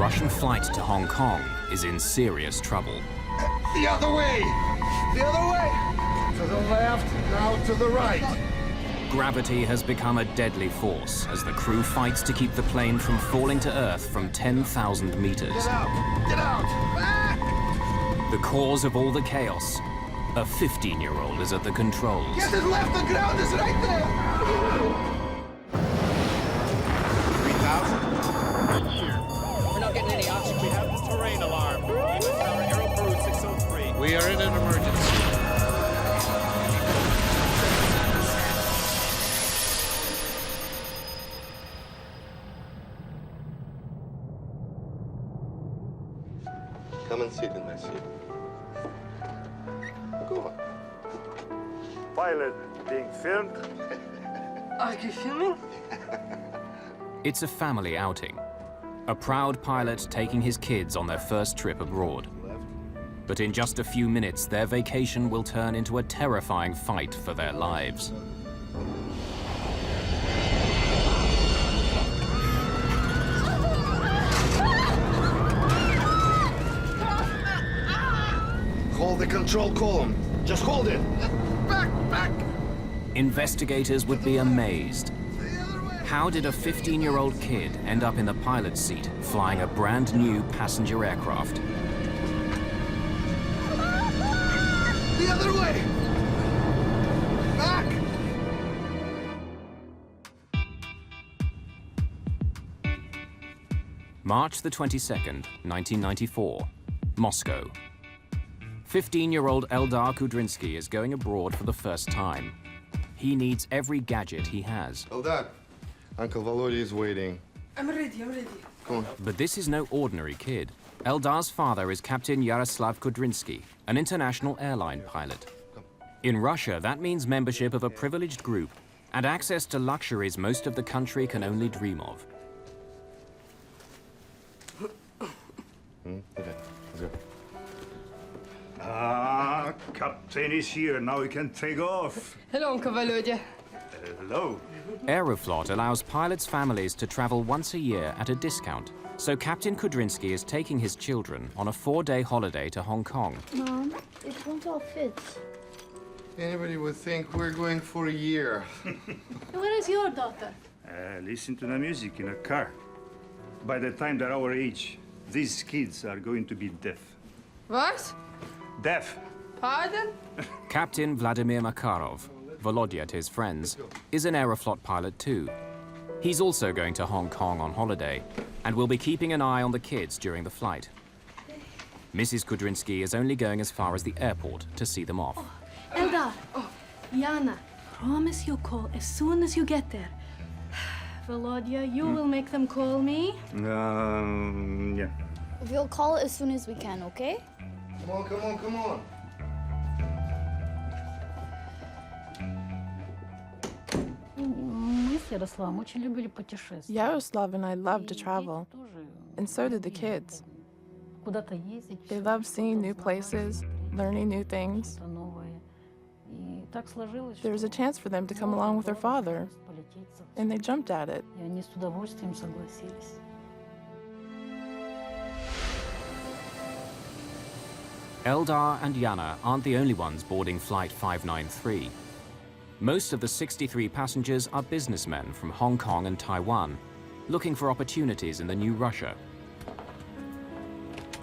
Russian flight to Hong Kong is in serious trouble. The other way! The other way! To the left, now to the right. Gravity has become a deadly force as the crew fights to keep the plane from falling to Earth from 10,000 meters. Get out! Get out! Back! The cause of all the chaos, a 15-year-old is at the controls. Get it left, the ground is right there! 3,000? We're not getting any oxygen. We have this terrain alarm. Aeroflot 603. We are in an emergency. Come and sit in my seat. Go on. Pilot being filmed. Are you filming? It's a family outing. A proud pilot taking his kids on their first trip abroad. But in just a few minutes, their vacation will turn into a terrifying fight for their lives. Hold the control column. Just hold it. Back, back! Investigators would be amazed. How did a 15-year-old kid end up in the pilot's seat, flying a brand new passenger aircraft? The other way! Back! March the 22nd, 1994, Moscow. 15-year-old Eldar Kudrinsky is going abroad for the first time. He needs every gadget he has. Eldar, Uncle Volodya is waiting. I'm ready, I'm ready. Come on. But this is no ordinary kid. Eldar's father is Captain Yaroslav Kudrinsky, an international airline pilot. In Russia, that means membership of a privileged group and access to luxuries most of the country can only dream of. Okay, let's go. Ah, Captain is here. Now we can take off. Hello, Uncle Volodya. Hello. Aeroflot allows pilots' families to travel once a year at a discount. So Captain Kudrinsky is taking his children on a 4-day holiday to Hong Kong. Mom, it won't all fit. Anybody would think we're going for a year. Where is your daughter? Listen to the music in a car. By the time they're our age, these kids are going to be deaf. What? Deaf. Pardon? Captain Vladimir Makarov, Volodya to his friends, is an Aeroflot pilot too. He's also going to Hong Kong on holiday and will be keeping an eye on the kids during the flight. Mrs. Kudrinsky is only going as far as the airport to see them off. Eldar, Yana, promise you'll call as soon as you get there. Volodya, you will make them call me? Yeah. We'll call as soon as we can, okay? Come on, come on, come on. Yaroslav and I love to travel, and so did the kids. They love seeing new places, learning new things. There was a chance for them to come along with their father, and they jumped at it. Eldar and Yana aren't the only ones boarding Flight 593. Most of the 63 passengers are businessmen from Hong Kong and Taiwan, looking for opportunities in the new Russia.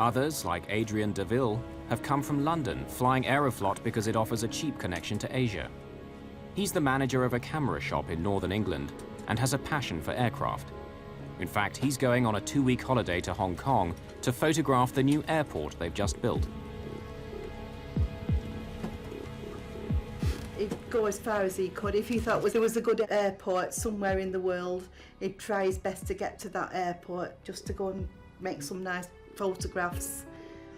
Others, like Adrian DeVille, have come from London, flying Aeroflot because it offers a cheap connection to Asia. He's the manager of a camera shop in northern England and has a passion for aircraft. In fact, he's going on a 2-week holiday to Hong Kong to photograph the new airport they've just built. He'd go as far as he could. If he thought there was a good airport somewhere in the world, he'd try his best to get to that airport just to go and make some nice photographs.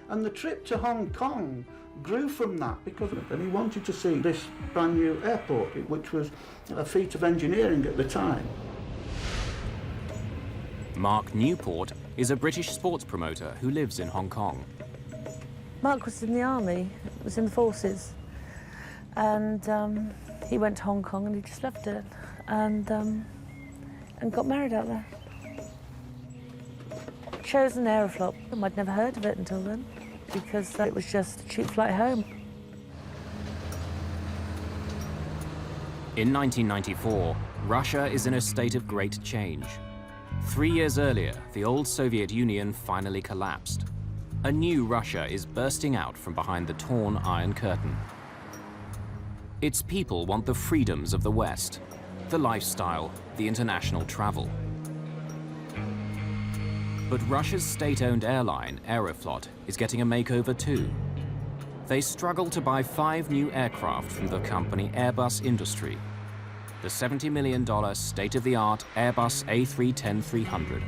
And the trip to Hong Kong grew from that because he wanted to see this brand new airport, which was a feat of engineering at the time. Mark Newport is a British sports promoter who lives in Hong Kong. Mark was in the army, was in the forces, and he went to Hong Kong and he just loved it, and got married out there. chosen Aeroflot. I'd never heard of it until then, because it was just a cheap flight home. In 1994, Russia is in a state of great change. 3 years earlier, the old Soviet Union finally collapsed. A new Russia is bursting out from behind the torn Iron Curtain. Its people want the freedoms of the West, the lifestyle, the international travel. But Russia's state-owned airline, Aeroflot, is getting a makeover too. They struggle to buy 5 new aircraft from the company Airbus Industry, the $70 million state-of-the-art Airbus A310-300.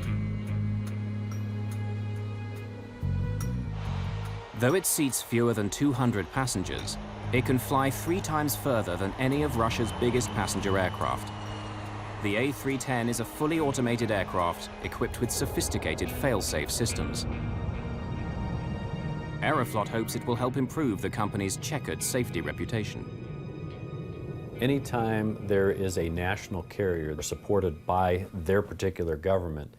Though it seats fewer than 200 passengers, it can fly 3 times further than any of Russia's biggest passenger aircraft. The A310 is a fully automated aircraft equipped with sophisticated fail-safe systems. Aeroflot hopes it will help improve the company's checkered safety reputation. Anytime there is a national carrier supported by their particular government,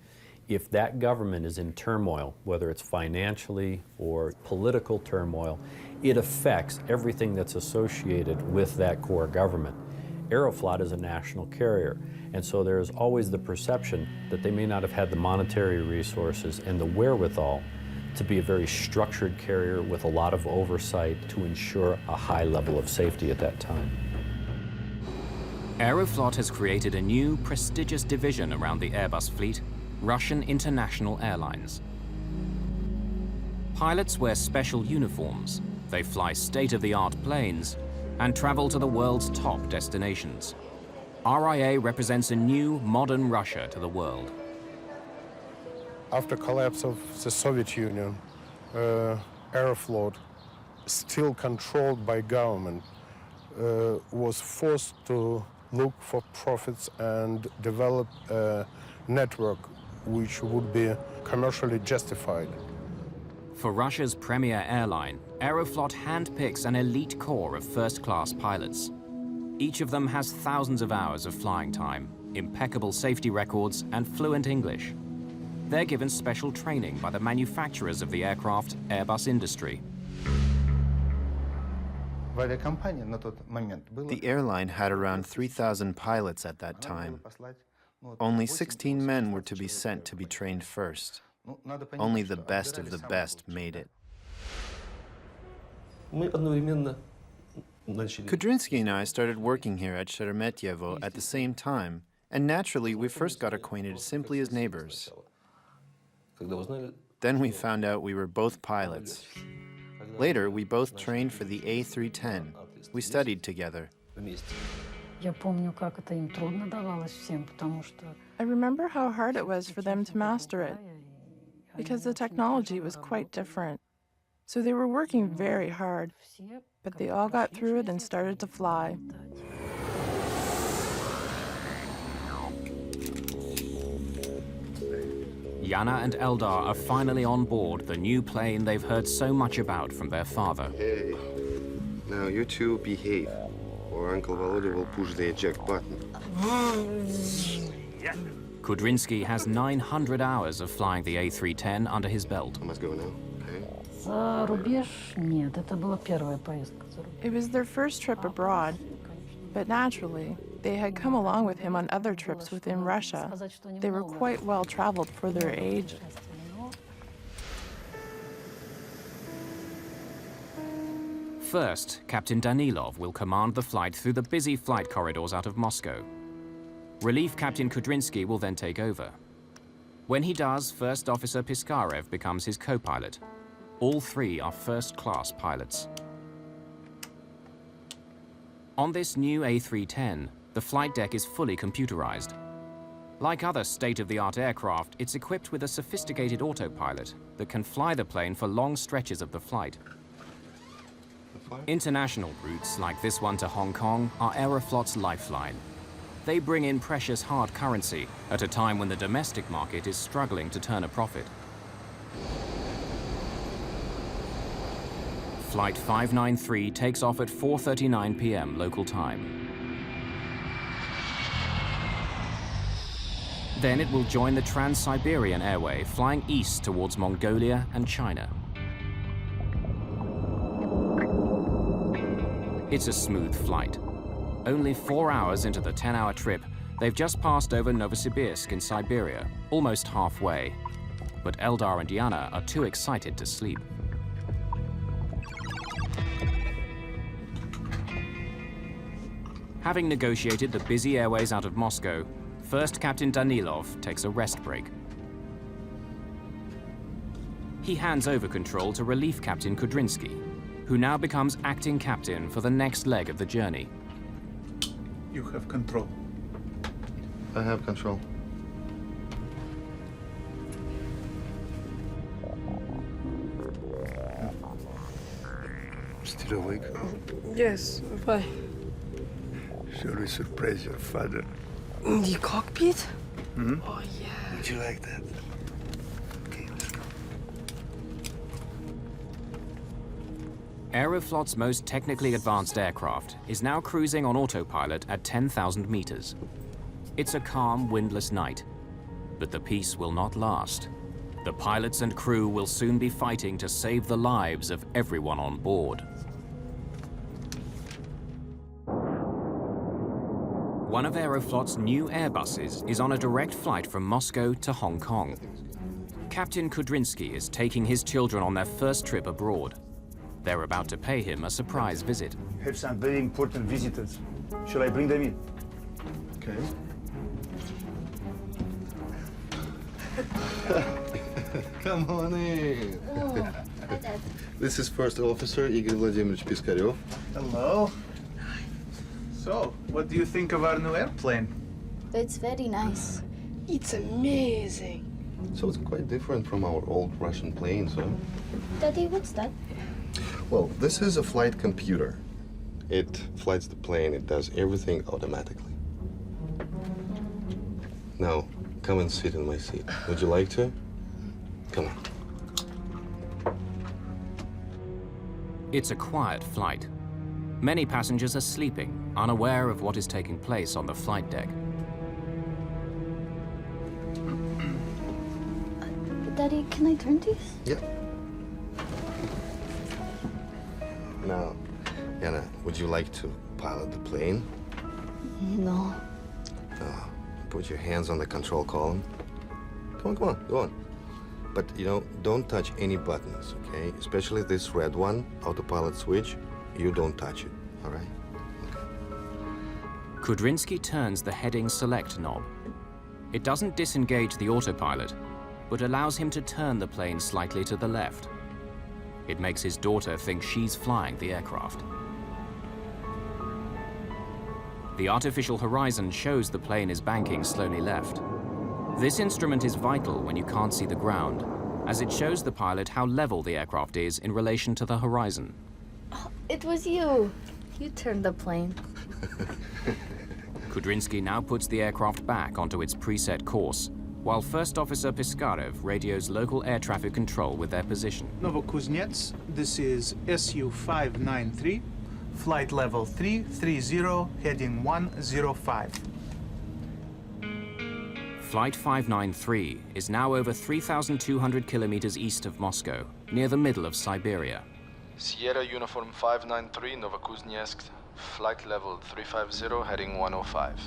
if that government is in turmoil, whether it's financially or political turmoil, it affects everything that's associated with that core government. Aeroflot is a national carrier, and so there's always the perception that they may not have had the monetary resources and the wherewithal to be a very structured carrier with a lot of oversight to ensure a high level of safety at that time. Aeroflot has created a new, prestigious division around the Airbus fleet, Russian International Airlines. Pilots wear special uniforms, they fly state-of-the-art planes, and travel to the world's top destinations. RIA represents a new, modern Russia to the world. After collapse of the Soviet Union, Aeroflot, still controlled by government, was forced to look for profits and develop a network which would be commercially justified. For Russia's premier airline, Aeroflot handpicks an elite corps of first-class pilots. Each of them has thousands of hours of flying time, impeccable safety records, and fluent English. They're given special training by the manufacturers of the aircraft, Airbus Industry. The airline had around 3,000 pilots at that time. Only 16 men were to be sent to be trained first. Only the best of the best made it. Kudrinsky and I started working here at Sheremetyevo at the same time, and naturally we first got acquainted simply as neighbors. Then we found out we were both pilots. Later, we both trained for the A310. We studied together. I remember how hard it was for them to master it, because the technology was quite different. So they were working very hard, but they all got through it and started to fly. Yana and Eldar are finally on board the new plane they've heard so much about from their father. Hey, now you two behave, or Uncle Volodya will push the eject button. Kudrinsky has 900 hours of flying the A310 under his belt. I must go now, It was their first trip abroad, but naturally, they had come along with him on other trips within Russia. They were quite well traveled for their age. First, Captain Danilov will command the flight through the busy flight corridors out of Moscow. Relief Captain Kudrinsky will then take over. When he does, First Officer Piskarev becomes his co-pilot. All 3 are first-class pilots. On this new A310, the flight deck is fully computerized. Like other state-of-the-art aircraft, it's equipped with a sophisticated autopilot that can fly the plane for long stretches of the flight. International routes, like this one to Hong Kong, are Aeroflot's lifeline. They bring in precious hard currency at a time when the domestic market is struggling to turn a profit. Flight 593 takes off at 4:39 p.m. local time. Then it will join the Trans-Siberian Airway, flying east towards Mongolia and China. It's a smooth flight. Only 4 hours into the 10-hour trip, they've just passed over Novosibirsk in Siberia, almost halfway. But Eldar and Yana are too excited to sleep. Having negotiated the busy airways out of Moscow, First Captain Danilov takes a rest break. He hands over control to Relief Captain Kudrinsky, who now becomes acting captain for the next leg of the journey. You have control. I have control. Still awake? Yes, why? Shall we surprise your father? In the cockpit? Hmm? Oh, yeah. Would you like that? Okay, let's go. Aeroflot's most technically advanced aircraft is now cruising on autopilot at 10,000 meters. It's a calm, windless night, but the peace will not last. The pilots and crew will soon be fighting to save the lives of everyone on board. One of Aeroflot's new Airbuses is on a direct flight from Moscow to Hong Kong. Captain Kudrinsky is taking his children on their first trip abroad. They're about to pay him a surprise visit. Have some very important visitors. Shall I bring them in? Okay. Come on in. Oh, hi, Dad. This is First Officer Igor Vladimirovich Piskarev. Hello. So, what do you think of our new airplane? It's very nice. It's amazing. So it's quite different from our old Russian planes, huh? Daddy, what's that? Well, this is a flight computer. It flights the plane. It does everything automatically. Now, come and sit in my seat. Would you like to? Come on. It's a quiet flight. Many passengers are sleeping, unaware of what is taking place on the flight deck. Daddy, can I turn these? Yeah. Now, Yana, would you like to pilot the plane? No. Put your hands on the control column. Come on, go on. But, you know, don't touch any buttons, okay? Especially this red one, autopilot switch. You don't touch it, all right? Okay. Kudrinsky turns the heading select knob. It doesn't disengage the autopilot, but allows him to turn the plane slightly to the left. It makes his daughter think she's flying the aircraft. The artificial horizon shows the plane is banking slowly left. This instrument is vital when you can't see the ground, as it shows the pilot how level the aircraft is in relation to the horizon. Oh, it was you. You turned the plane. Kudrinsky now puts the aircraft back onto its preset course, while First Officer Piskarev radios local air traffic control with their position. Novokuznets, this is SU-593, flight level 330, heading 105. Flight 593 is now over 3,200 kilometers east of Moscow, near the middle of Siberia. Sierra Uniform 593, Novokuznetsk, flight level 350, heading 105.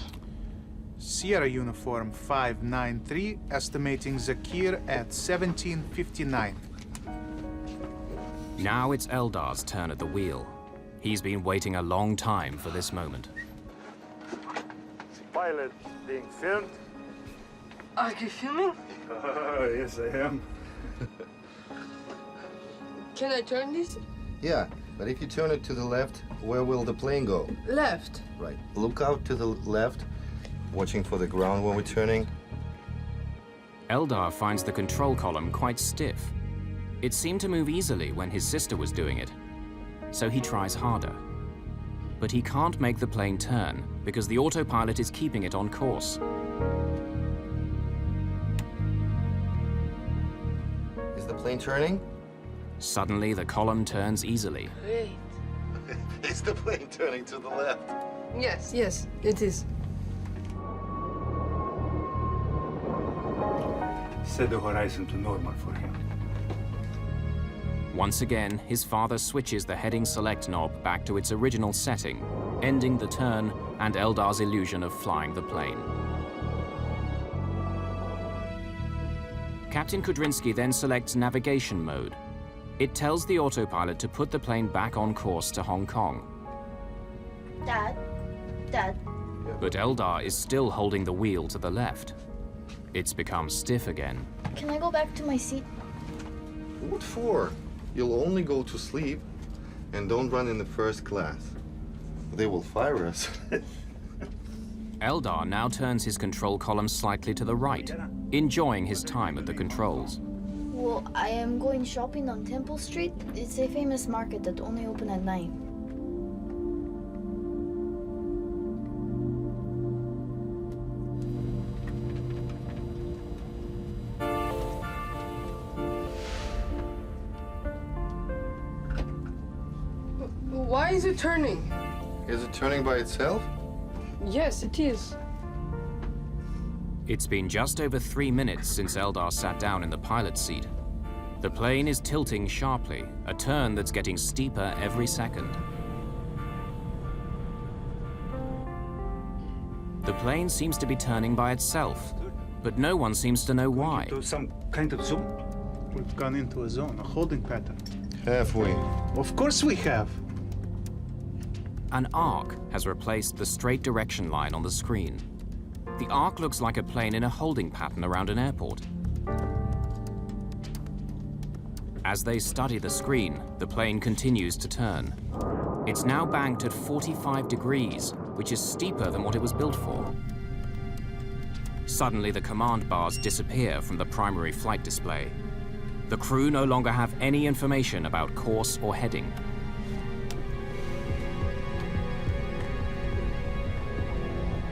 Sierra Uniform 593, estimating Zakir at 1759. Now it's Eldar's turn at the wheel. He's been waiting a long time for this moment. Pilot being filmed. Are you filming? Yes, I am. Can I turn this? Yeah, but if you turn it to the left, where will the plane go? Left. Right. Look out to the left, watching for the ground when we're turning. Eldar finds the control column quite stiff. It seemed to move easily when his sister was doing it, so he tries harder. But he can't make the plane turn because the autopilot is keeping it on course. Is the plane turning? Suddenly, the column turns easily. Wait. Is the plane turning to the left? Yes, it is. set the horizon to normal for him. Once again, his father switches the heading select knob back to its original setting, ending the turn and Eldar's illusion of flying the plane. Captain Kudrinsky then selects navigation mode. It tells the autopilot to put the plane back on course to Hong Kong. Dad? Dad? But Eldar is still holding the wheel to the left. It's become stiff again. Can I go back to my seat? What for? You'll only go to sleep, and don't run in the first class. They will fire us. Eldar now turns his control column slightly to the right, enjoying his time at the controls. Well, I am going shopping on Temple Street. It's a famous market that only open at night. Why is it turning? Is it turning by itself? Yes, it is. It's been just over 3 minutes since Eldar sat down in the pilot's seat. The plane is tilting sharply, a turn that's getting steeper every second. The plane seems to be turning by itself, but no one seems to know why. Some kind of zone? We've gone into a zone, a holding pattern. Have we? Of course we have. An arc has replaced the straight direction line on the screen. The arc looks like a plane in a holding pattern around an airport. As they study the screen, the plane continues to turn. It's now banked at 45 degrees, which is steeper than what it was built for. Suddenly, the command bars disappear from the primary flight display. The crew no longer have any information about course or heading.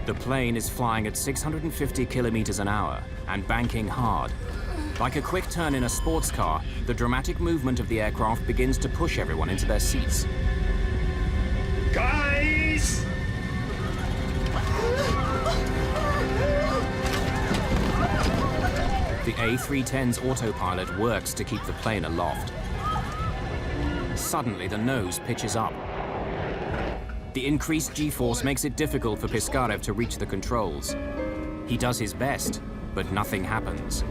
The plane is flying at 650 kilometers an hour and banking hard. Like a quick turn in a sports car, the dramatic movement of the aircraft begins to push everyone into their seats. Guys! The A310's autopilot works to keep the plane aloft. Suddenly, the nose pitches up. The increased G-force makes it difficult for Piskarev to reach the controls. He does his best, but nothing happens.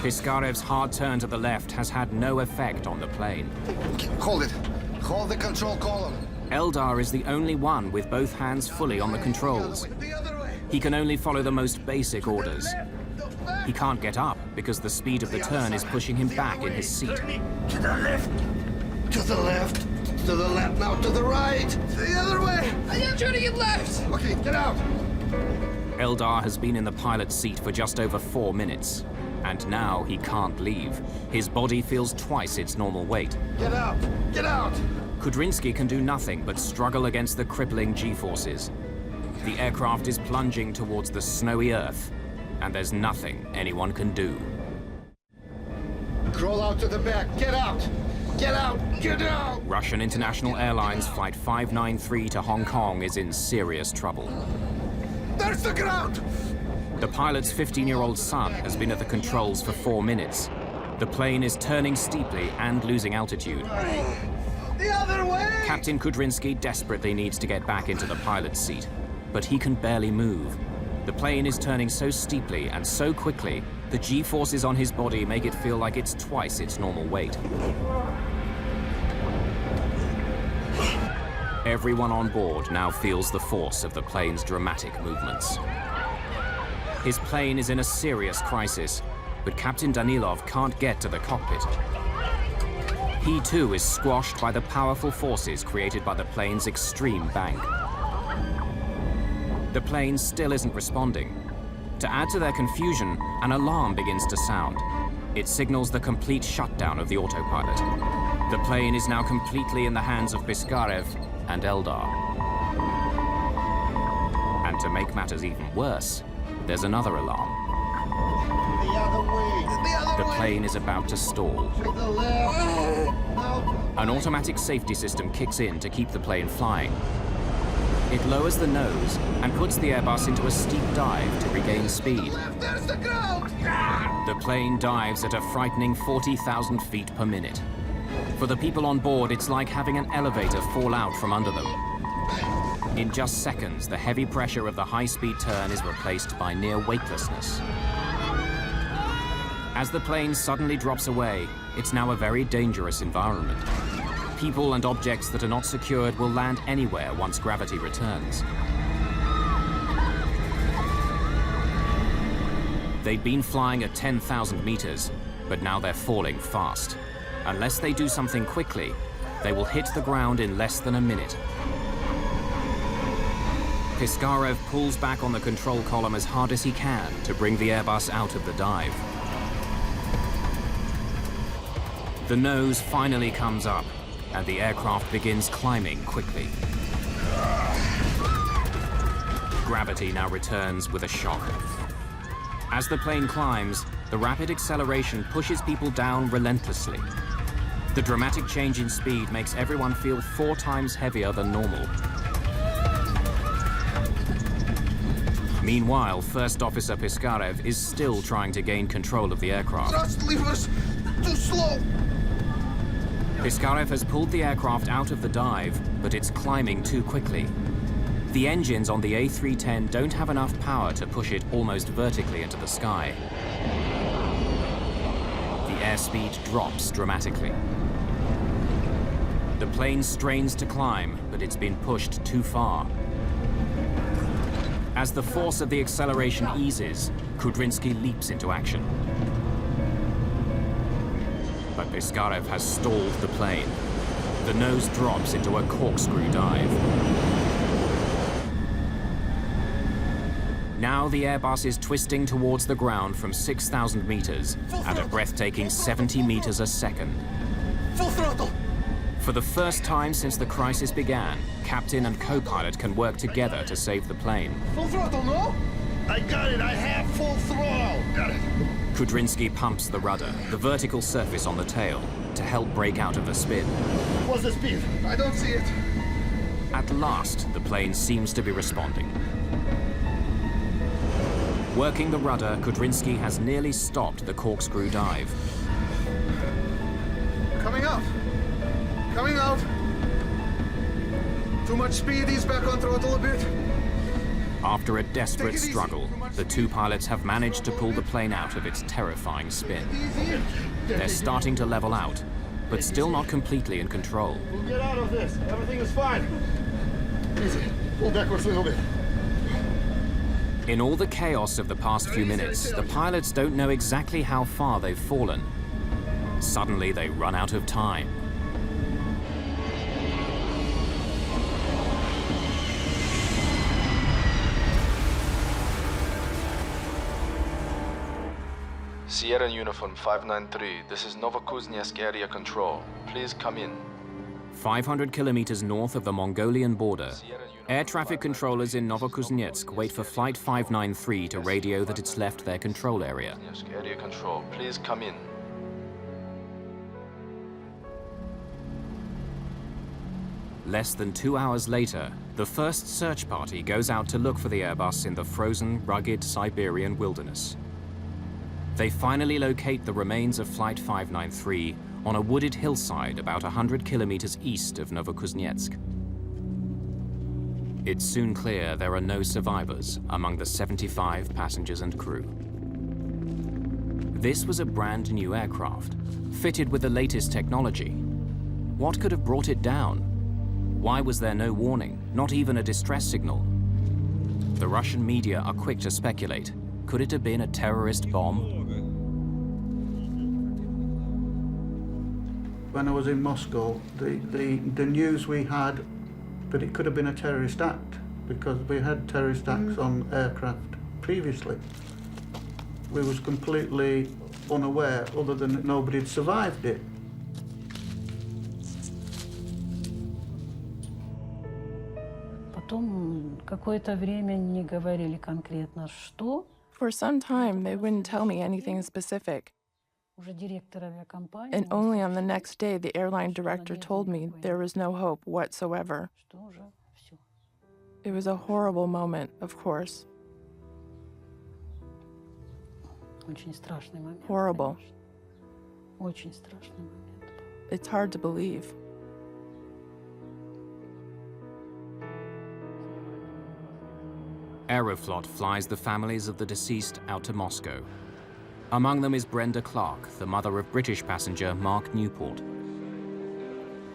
Piskarev's hard turn to the left has had no effect on the plane. Hold it. Hold the control column. Eldar is the only one with both hands fully on the controls. He can only follow the most basic orders. He can't get up because the speed of the turn is pushing him back in his seat. To the left. To the left. To the left. Now to the right. The other way. I am trying to get left. Okay, get out. Eldar has been in the pilot's seat for just over 4 minutes. And now he can't leave. His body feels twice its normal weight. Get out. Get out. Kudrinsky can do nothing but struggle against the crippling G-forces. The aircraft is plunging towards the snowy earth, and there's nothing anyone can do. Crawl out to the back. Get out. Get out. Get out. Russian International Airlines Flight 593 to Hong Kong is in serious trouble. There's the ground. The pilot's 15-year-old son has been at the controls for 4 minutes. The plane is turning steeply and losing altitude. The other way! Captain Kudrinsky desperately needs to get back into the pilot's seat, but he can barely move. The plane is turning so steeply and so quickly, the G-forces on his body make it feel like it's twice its normal weight. Everyone on board now feels the force of the plane's dramatic movements. His plane is in a serious crisis, but Captain Danilov can't get to the cockpit. He too is squashed by the powerful forces created by the plane's extreme bank. The plane still isn't responding. To add to their confusion, an alarm begins to sound. It signals the complete shutdown of the autopilot. The plane is now completely in the hands of Piskarev and Eldar. And to make matters even worse, there's another alarm. The other way. The other The way. plane is about to stall. To the left. An automatic safety system kicks in to keep the plane flying. It lowers the nose and puts the Airbus into a steep dive to regain speed. There's the ground! The plane dives at a frightening 40,000 feet per minute. For the people on board, it's like having an elevator fall out from under them. In just seconds, the heavy pressure of the high-speed turn is replaced by near weightlessness. As the plane suddenly drops away, it's now a very dangerous environment. People and objects that are not secured will land anywhere once gravity returns. They'd been flying at 10,000 meters, but now they're falling fast. Unless they do something quickly, they will hit the ground in less than a minute. Piskarev pulls back on the control column as hard as he can to bring the Airbus out of the dive. The nose finally comes up, and the aircraft begins climbing quickly. Gravity now returns with a shock. As the plane climbs, the rapid acceleration pushes people down relentlessly. The dramatic change in speed makes everyone feel 4 times heavier than normal. Meanwhile, First Officer Piskarev is still trying to gain control of the aircraft. Thrust levers! Too slow! Piskarev has pulled the aircraft out of the dive, but it's climbing too quickly. The engines on the A310 don't have enough power to push it almost vertically into the sky. The airspeed drops dramatically. The plane strains to climb, but it's been pushed too far. As the force of the acceleration eases, Kudrinsky leaps into action. But Piskarev has stalled the plane. The nose drops into a corkscrew dive. Now the Airbus is twisting towards the ground from 6,000 meters at a breathtaking 70 meters a second. Full throttle! For the first time since the crisis began, captain and co-pilot can work together to save the plane. Full throttle, no? I got it, I have full throttle! Got it. Kudrinsky pumps the rudder, the vertical surface on the tail, to help break out of the spin. What's the speed? I don't see it. At last, the plane seems to be responding. Working the rudder, Kudrinsky has nearly stopped the corkscrew dive. Coming out. Coming out. Too much speed, ease back on throttle a bit. After a desperate struggle, the 2 pilots have managed to pull the plane out of its terrifying spin. They're starting to level out, but still not completely in control. We'll get out of this. Everything is fine. Easy. Pull backwards a little bit. In all the chaos of the past few minutes, the pilots don't know exactly how far they've fallen. Suddenly, they run out of time. Sierra Uniform 593, this is Novokuznetsk area control. Please come in. 500 kilometers north of the Mongolian border, air traffic controllers in Novokuznetsk wait for Flight 593 to radio that it's left their control area. Area control, please come in. Less than 2 hours later, the first search party goes out to look for the Airbus in the frozen, rugged Siberian wilderness. They finally locate the remains of Flight 593 on a wooded hillside about 100 kilometers east of Novokuznetsk. It's soon clear there are no survivors among the 75 passengers and crew. This was a brand new aircraft, fitted with the latest technology. What could have brought it down? Why was there no warning, not even a distress signal? The Russian media are quick to speculate. Could it have been a terrorist bomb? When I was in Moscow, the news we had that it could have been a terrorist act, because we had terrorist acts on aircraft previously. We was completely unaware, other than that nobody had survived it. For some time, they wouldn't tell me anything specific. And only on the next day, the airline director told me there was no hope whatsoever. It was a horrible moment, of course. Очень страшный момент. Horrible. Очень страшный момент. It's hard to believe. Aeroflot flies the families of the deceased out to Moscow. Among them is Brenda Clark, the mother of British passenger Mark Newport.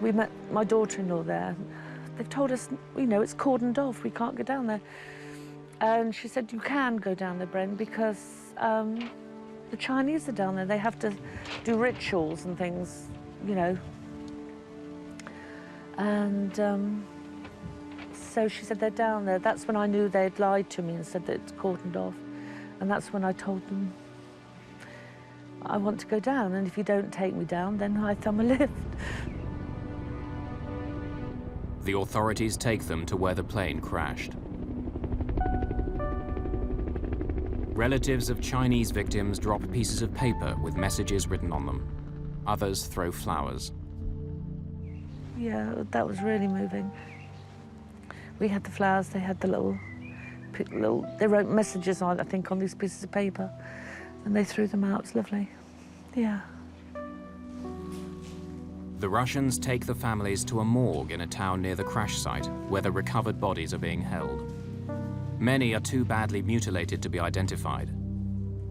We met my daughter-in-law there. They've told us, you know, it's cordoned off, we can't go down there. And she said, you can go down there, Bren, because the Chinese are down there. They have to do rituals and things, you know. And so she said they're down there. That's when I knew they'd lied to me and said that it's cordoned off. And that's when I told them, I want to go down, and if you don't take me down, then I thumb a lift. The authorities take them to where the plane crashed. Relatives of Chinese victims drop pieces of paper with messages written on them. Others throw flowers. Yeah, that was really moving. We had the flowers, they had the little, they wrote messages on, I think, on these pieces of paper, and they threw them out. It's lovely. Yeah. The Russians take the families to a morgue in a town near the crash site, where the recovered bodies are being held. Many are too badly mutilated to be identified.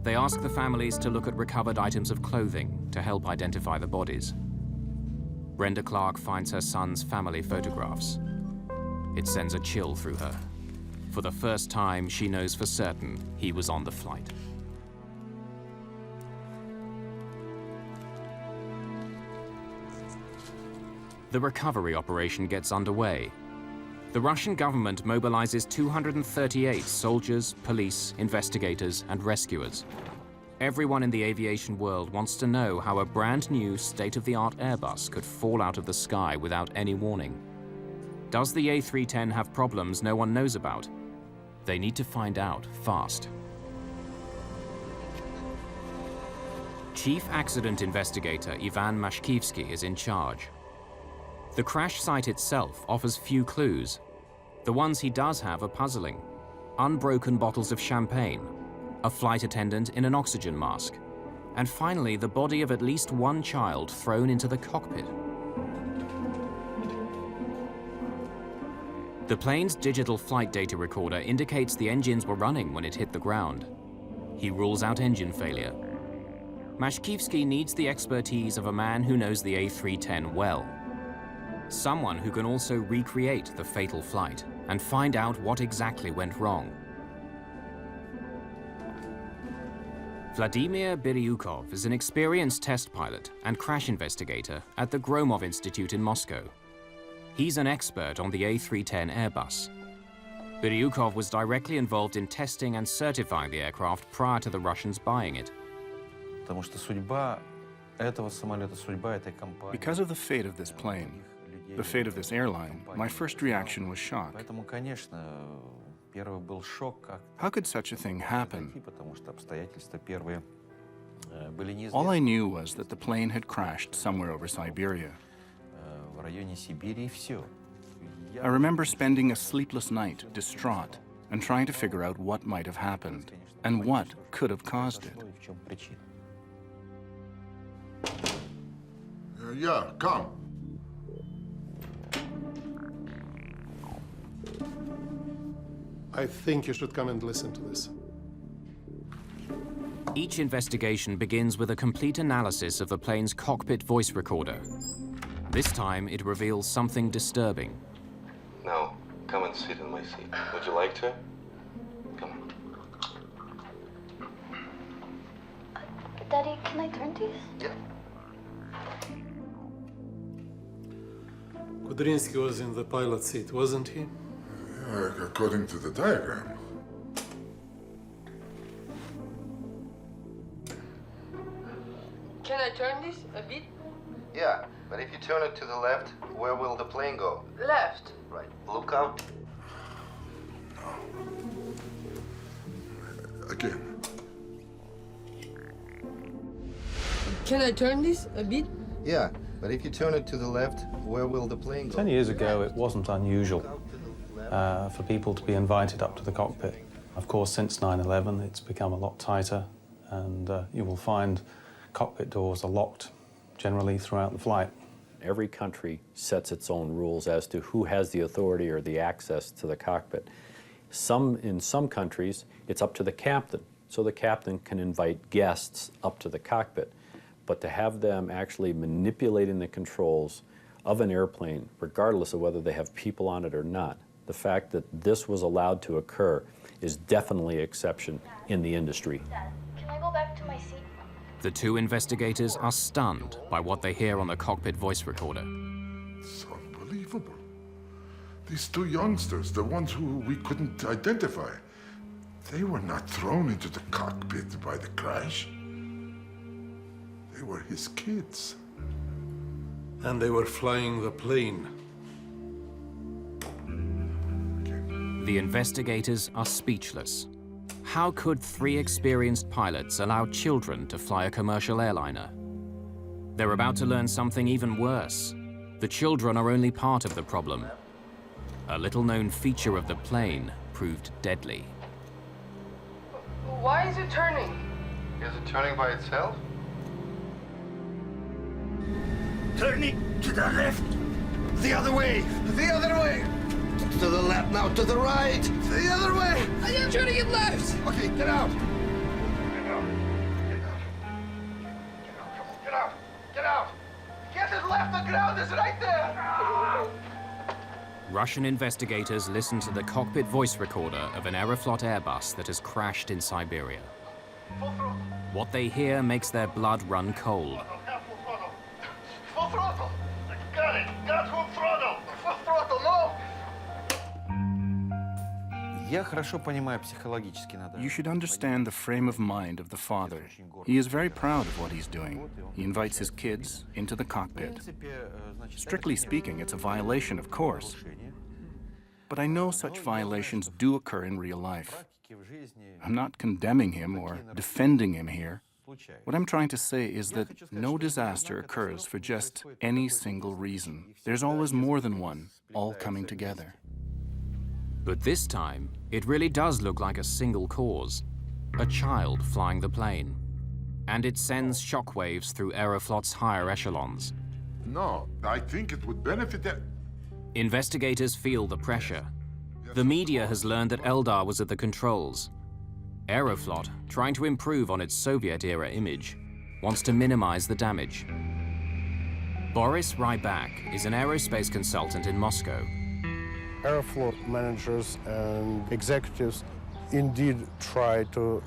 They ask the families to look at recovered items of clothing to help identify the bodies. Brenda Clark finds her son's family photographs. It sends a chill through her. For the first time, she knows for certain he was on the flight. The recovery operation gets underway. The Russian government mobilizes 238 soldiers, police, investigators, and rescuers. Everyone in the aviation world wants to know how a brand new state-of-the-art Airbus could fall out of the sky without any warning. Does the A310 have problems no one knows about? They need to find out fast. Chief Accident Investigator Ivan Mashkivsky is in charge. The crash site itself offers few clues. The ones he does have are puzzling. Unbroken bottles of champagne, a flight attendant in an oxygen mask, and finally the body of at least one child thrown into the cockpit. The plane's digital flight data recorder indicates the engines were running when it hit the ground. He rules out engine failure. Mashkivsky needs the expertise of a man who knows the A310 well. Someone who can also recreate the fatal flight and find out what exactly went wrong. Vladimir Biryukov is an experienced test pilot and crash investigator at the Gromov Institute in Moscow. He's an expert on the A310 Airbus. Biryukov was directly involved in testing and certifying the aircraft prior to the Russians buying it. Because of the fate of this plane, the fate of this airline, my first reaction was shock. How could such a thing happen? All I knew was that the plane had crashed somewhere over Siberia. I remember spending a sleepless night, distraught, and trying to figure out what might have happened and what could have caused it. Yeah, come. I think you should come and listen to this. Each investigation begins with a complete analysis of the plane's cockpit voice recorder. This time, it reveals something disturbing. Now, come and sit in my seat. Would you like to? Come. Daddy, can I turn these? Yeah. Kudrinsky was in the pilot seat, wasn't he? According to the diagram. Can I turn this a bit? Yeah, but if you turn it to the left, where will the plane go? Left. Right. Look out. Again. Can I turn this a bit? Yeah, but if you turn it to the left, where will the plane go? 10 years ago, it wasn't unusual for people to be invited up to the cockpit. Of course, since 9/11, it's become a lot tighter, and you will find cockpit doors are locked generally throughout the flight. Every country sets its own rules as to who has the authority or the access to the cockpit. In some countries, it's up to the captain, so the captain can invite guests up to the cockpit. But to have them actually manipulating the controls of an airplane, regardless of whether they have people on it or not, the fact that this was allowed to occur is definitely an exception in the industry. Dad, can I go back to my seat? The two investigators are stunned by what they hear on the cockpit voice recorder. It's unbelievable. These two youngsters, the ones who we couldn't identify, they were not thrown into the cockpit by the crash. They were his kids. And they were flying the plane. The investigators are speechless. How could 3 experienced pilots allow children to fly a commercial airliner? They're about to learn something even worse. The children are only part of the problem. A little-known feature of the plane proved deadly. Why is it turning? Is it turning by itself? Turning to the left. The other way. The other way. To the left now. To the right. The other way. I am turning it left. Okay, get out. Get out. Get out. Get out. Get out. Get to the left. The ground is right there. Russian investigators listen to the cockpit voice recorder of an Aeroflot Airbus that has crashed in Siberia. What they hear makes their blood run cold. Full throttle. Got it. Got full throttle. Full throttle. No. You should understand the frame of mind of the father. He is very proud of what he's doing. He invites his kids into the cockpit. Strictly speaking, it's a violation, of course. But I know such violations do occur in real life. I'm not condemning him or defending him here. What I'm trying to say is that no disaster occurs for just any single reason. There's always more than one, all coming together. But this time, it really does look like a single cause. A child flying the plane. And it sends shockwaves through Aeroflot's higher echelons. No, I think it would benefit them. Investigators feel the pressure. The media has learned that Eldar was at the controls. Aeroflot, trying to improve on its Soviet-era image, wants to minimize the damage. Boris Rybak is an aerospace consultant in Moscow. Aeroflot managers and executives indeed try to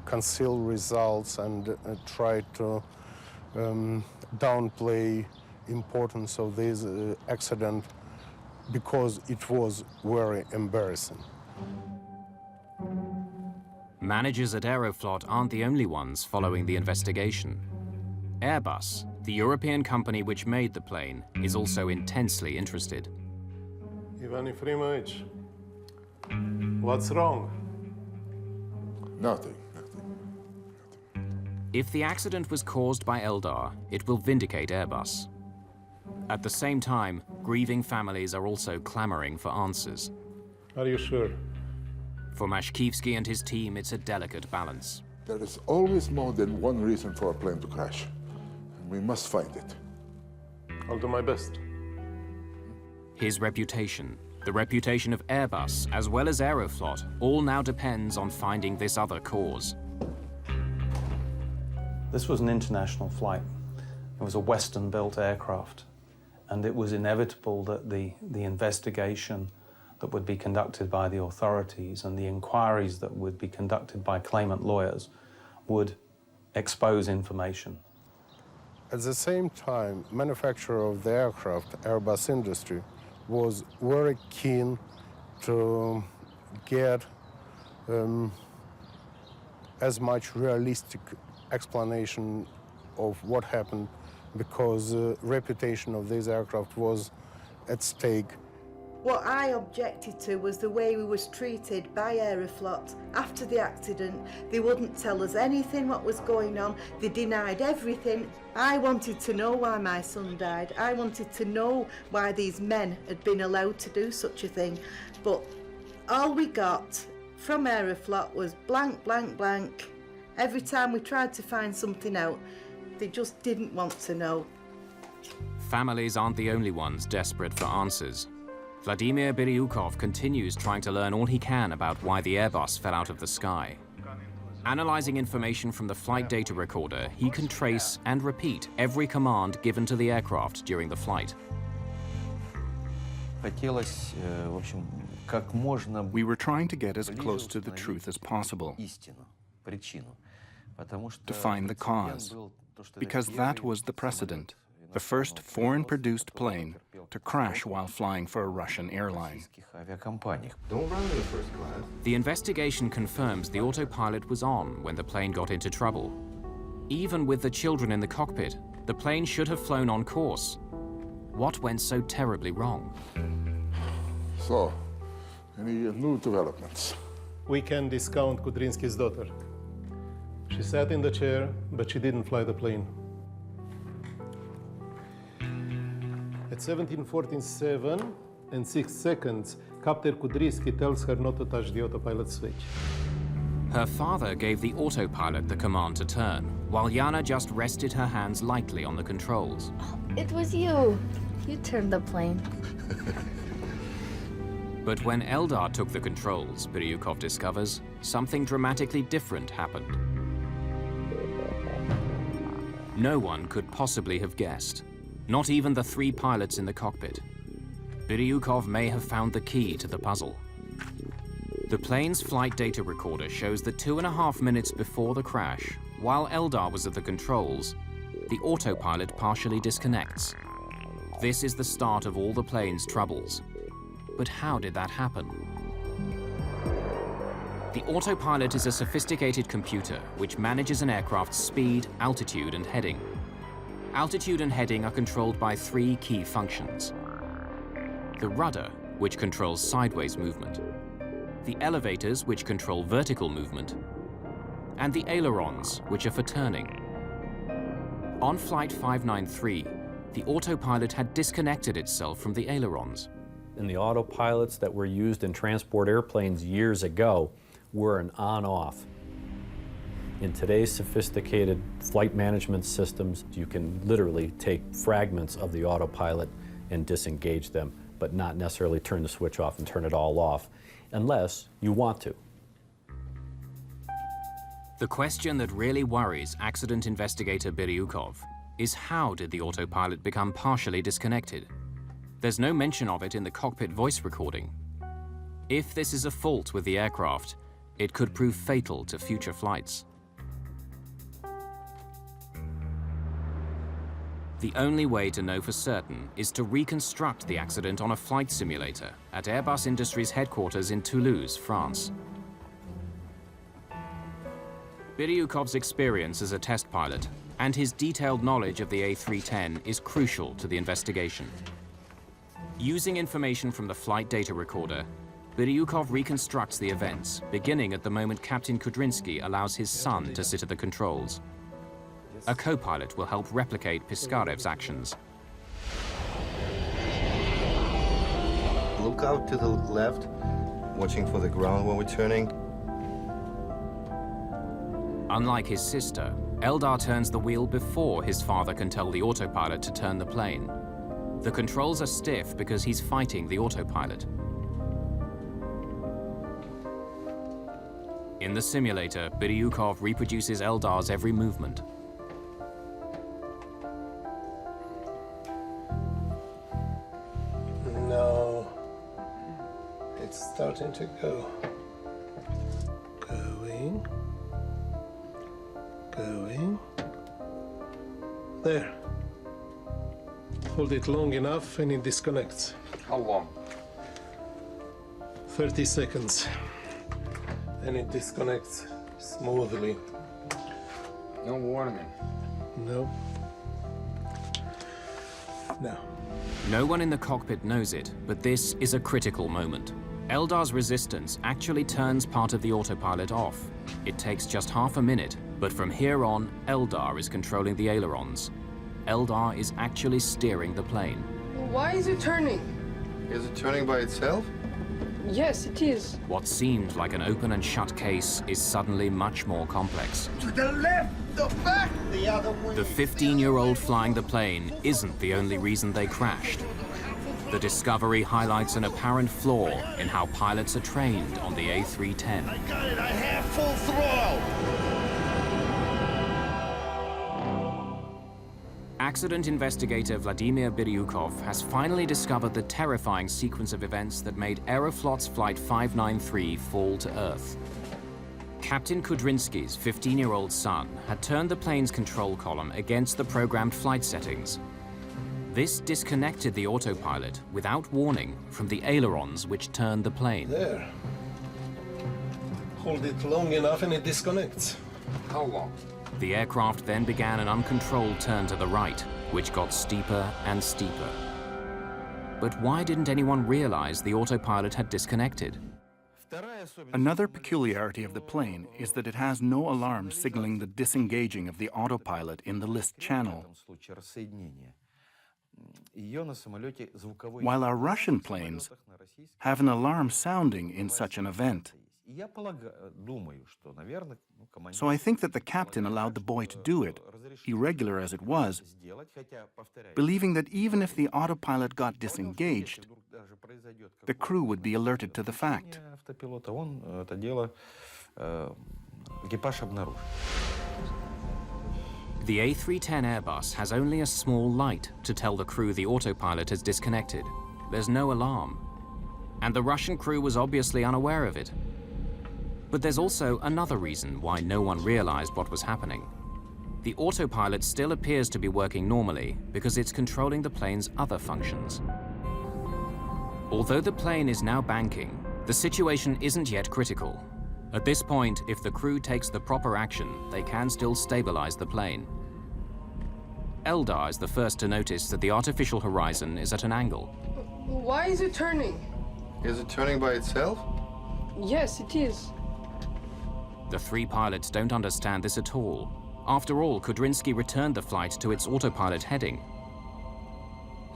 conceal results and try to downplay importance of this accident because it was very embarrassing. Managers at Aeroflot aren't the only ones following the investigation. Airbus, the European company which made the plane, is also intensely interested. Ivan Efremovich, what's wrong? Nothing. If the accident was caused by Eldar, it will vindicate Airbus. At the same time, grieving families are also clamoring for answers. Are you sure? For Mashkivsky and his team, it's a delicate balance. There is always more than one reason for a plane to crash. And we must find it. I'll do my best. His reputation, the reputation of Airbus, as well as Aeroflot, all now depends on finding this other cause. This was an international flight. It was a Western-built aircraft, and it was inevitable that the investigation that would be conducted by the authorities and the inquiries that would be conducted by claimant lawyers would expose information. At the same time, manufacturer of the aircraft, Airbus industry, was very keen to get as much realistic explanation of what happened because the reputation of this aircraft was at stake. What I objected to was the way we was treated by Aeroflot after the accident. They wouldn't tell us anything what was going on. They denied everything. I wanted to know why my son died. I wanted to know why these men had been allowed to do such a thing. But all we got from Aeroflot was blank, blank, blank. Every time we tried to find something out, they just didn't want to know. Families aren't the only ones desperate for answers. Vladimir Biryukov continues trying to learn all he can about why the Airbus fell out of the sky. Analyzing information from the flight data recorder, he can trace and repeat every command given to the aircraft during the flight. We were trying to get as close to the truth as possible, to find the cause, because that was the precedent. The first foreign-produced plane to crash while flying for a Russian airline. Don't run in the first class. The investigation confirms the autopilot was on when the plane got into trouble. Even with the children in the cockpit, the plane should have flown on course. What went so terribly wrong? So, any new developments? We can discount Kudrynsky's daughter. She sat in the chair, but she didn't fly the plane. At 17:47 and 6 seconds, Captain Kudrynsky tells her not to touch the autopilot switch. Her father gave the autopilot the command to turn, while Yana just rested her hands lightly on the controls. It was you. You turned the plane. But when Eldar took the controls, Biryukov discovers, something dramatically different happened. No one could possibly have guessed. Not even the 3 pilots in the cockpit. Biryukov may have found the key to the puzzle. The plane's flight data recorder shows that 2.5 minutes before the crash, while Eldar was at the controls, the autopilot partially disconnects. This is the start of all the plane's troubles. But how did that happen? The autopilot is a sophisticated computer which manages an aircraft's speed, altitude, and heading. Altitude and heading are controlled by 3 key functions. The rudder, which controls sideways movement. The elevators, which control vertical movement. And the ailerons, which are for turning. On Flight 593, the autopilot had disconnected itself from the ailerons. And the autopilots that were used in transport airplanes years ago were an on-off. In today's sophisticated flight management systems, you can literally take fragments of the autopilot and disengage them, but not necessarily turn the switch off and turn it all off, unless you want to. The question that really worries accident investigator Biryukov is how did the autopilot become partially disconnected? There's no mention of it in the cockpit voice recording. If this is a fault with the aircraft, it could prove fatal to future flights. The only way to know for certain is to reconstruct the accident on a flight simulator at Airbus Industries headquarters in Toulouse, France. Biryukov's experience as a test pilot and his detailed knowledge of the A310 is crucial to the investigation. Using information from the flight data recorder, Biryukov reconstructs the events, beginning at the moment Captain Kudrynsky allows his son to sit at the controls. A co-pilot will help replicate Piskarev's actions. Look out to the left, watching for the ground when we're turning. Unlike his sister, Eldar turns the wheel before his father can tell the autopilot to turn the plane. The controls are stiff because he's fighting the autopilot. In the simulator, Biryukov reproduces Eldar's every movement. No, it's starting to go. Going. Going. There. Hold it long enough and it disconnects. How long? 30 seconds. And it disconnects smoothly. No warning. No. Now. No one in the cockpit knows it, but this is a critical moment. Eldar's resistance actually turns part of the autopilot off. It takes just half a minute, but from here on, Eldar is controlling the ailerons. Eldar is actually steering the plane. Why is it turning? Is it turning by itself? Yes, it is. What seemed like an open and shut case is suddenly much more complex. To the left, the back, the other way. The 15-year-old flying the plane isn't the only reason they crashed. The discovery highlights an apparent flaw in how pilots are trained on the A310. I got it, I have full throttle. Accident investigator Vladimir Biryukov has finally discovered the terrifying sequence of events that made Aeroflot's Flight 593 fall to Earth. Captain Kudrinsky's 15-year-old son had turned the plane's control column against the programmed flight settings. This disconnected the autopilot without warning from the ailerons which turned the plane. There. Hold it long enough and it disconnects. How long? The aircraft then began an uncontrolled turn to the right, which got steeper and steeper. But why didn't anyone realize the autopilot had disconnected? Another peculiarity of the plane is that it has no alarm signaling the disengaging of the autopilot in the list channel. While our Russian planes have an alarm sounding in such an event. So I think that the captain allowed the boy to do it, irregular as it was, believing that even if the autopilot got disengaged, the crew would be alerted to the fact. The A310 Airbus has only a small light to tell the crew the autopilot has disconnected. There's no alarm. And the Russian crew was obviously unaware of it. But there's also another reason why no one realized what was happening. The autopilot still appears to be working normally because it's controlling the plane's other functions. Although the plane is now banking, the situation isn't yet critical. At this point, if the crew takes the proper action, they can still stabilize the plane. Eldar is the first to notice that the artificial horizon is at an angle. Why is it turning? Is it turning by itself? Yes, it is. The three pilots don't understand this at all. After all, Kudrinsky returned the flight to its autopilot heading.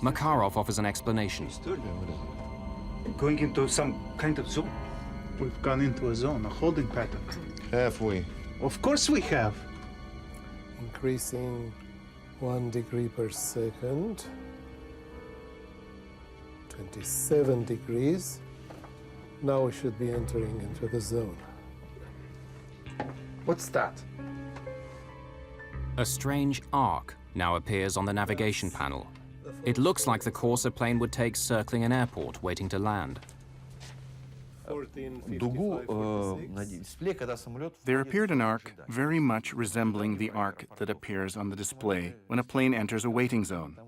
Makarov offers an explanation. Going into some kind of zone? We've gone into a zone, a holding pattern. Have we? Of course we have. Increasing 1 degree per second. 27 degrees. Now we should be entering into the zone. What's that? A strange arc now appears on the navigation panel. It looks like the course a plane would take circling an airport waiting to land. There appeared an arc very much resembling the arc that appears on the display when a plane enters a waiting zone.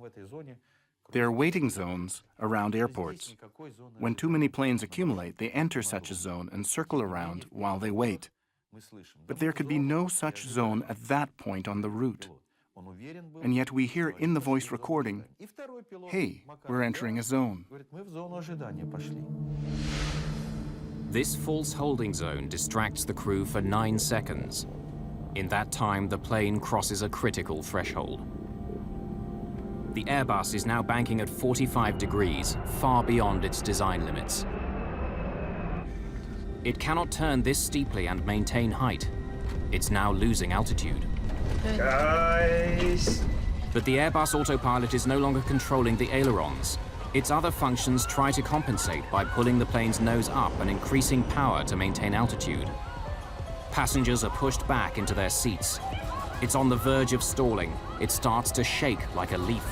There are waiting zones around airports. When too many planes accumulate, they enter such a zone and circle around while they wait. But there could be no such zone at that point on the route. And yet we hear in the voice recording, "Hey, we're entering a zone." This false holding zone distracts the crew for 9 seconds. In that time, the plane crosses a critical threshold. The Airbus is now banking at 45 degrees, far beyond its design limits. It cannot turn this steeply and maintain height. It's now losing altitude. Guys! But the Airbus autopilot is no longer controlling the ailerons. Its other functions try to compensate by pulling the plane's nose up and increasing power to maintain altitude. Passengers are pushed back into their seats. It's on the verge of stalling. It starts to shake like a leaf.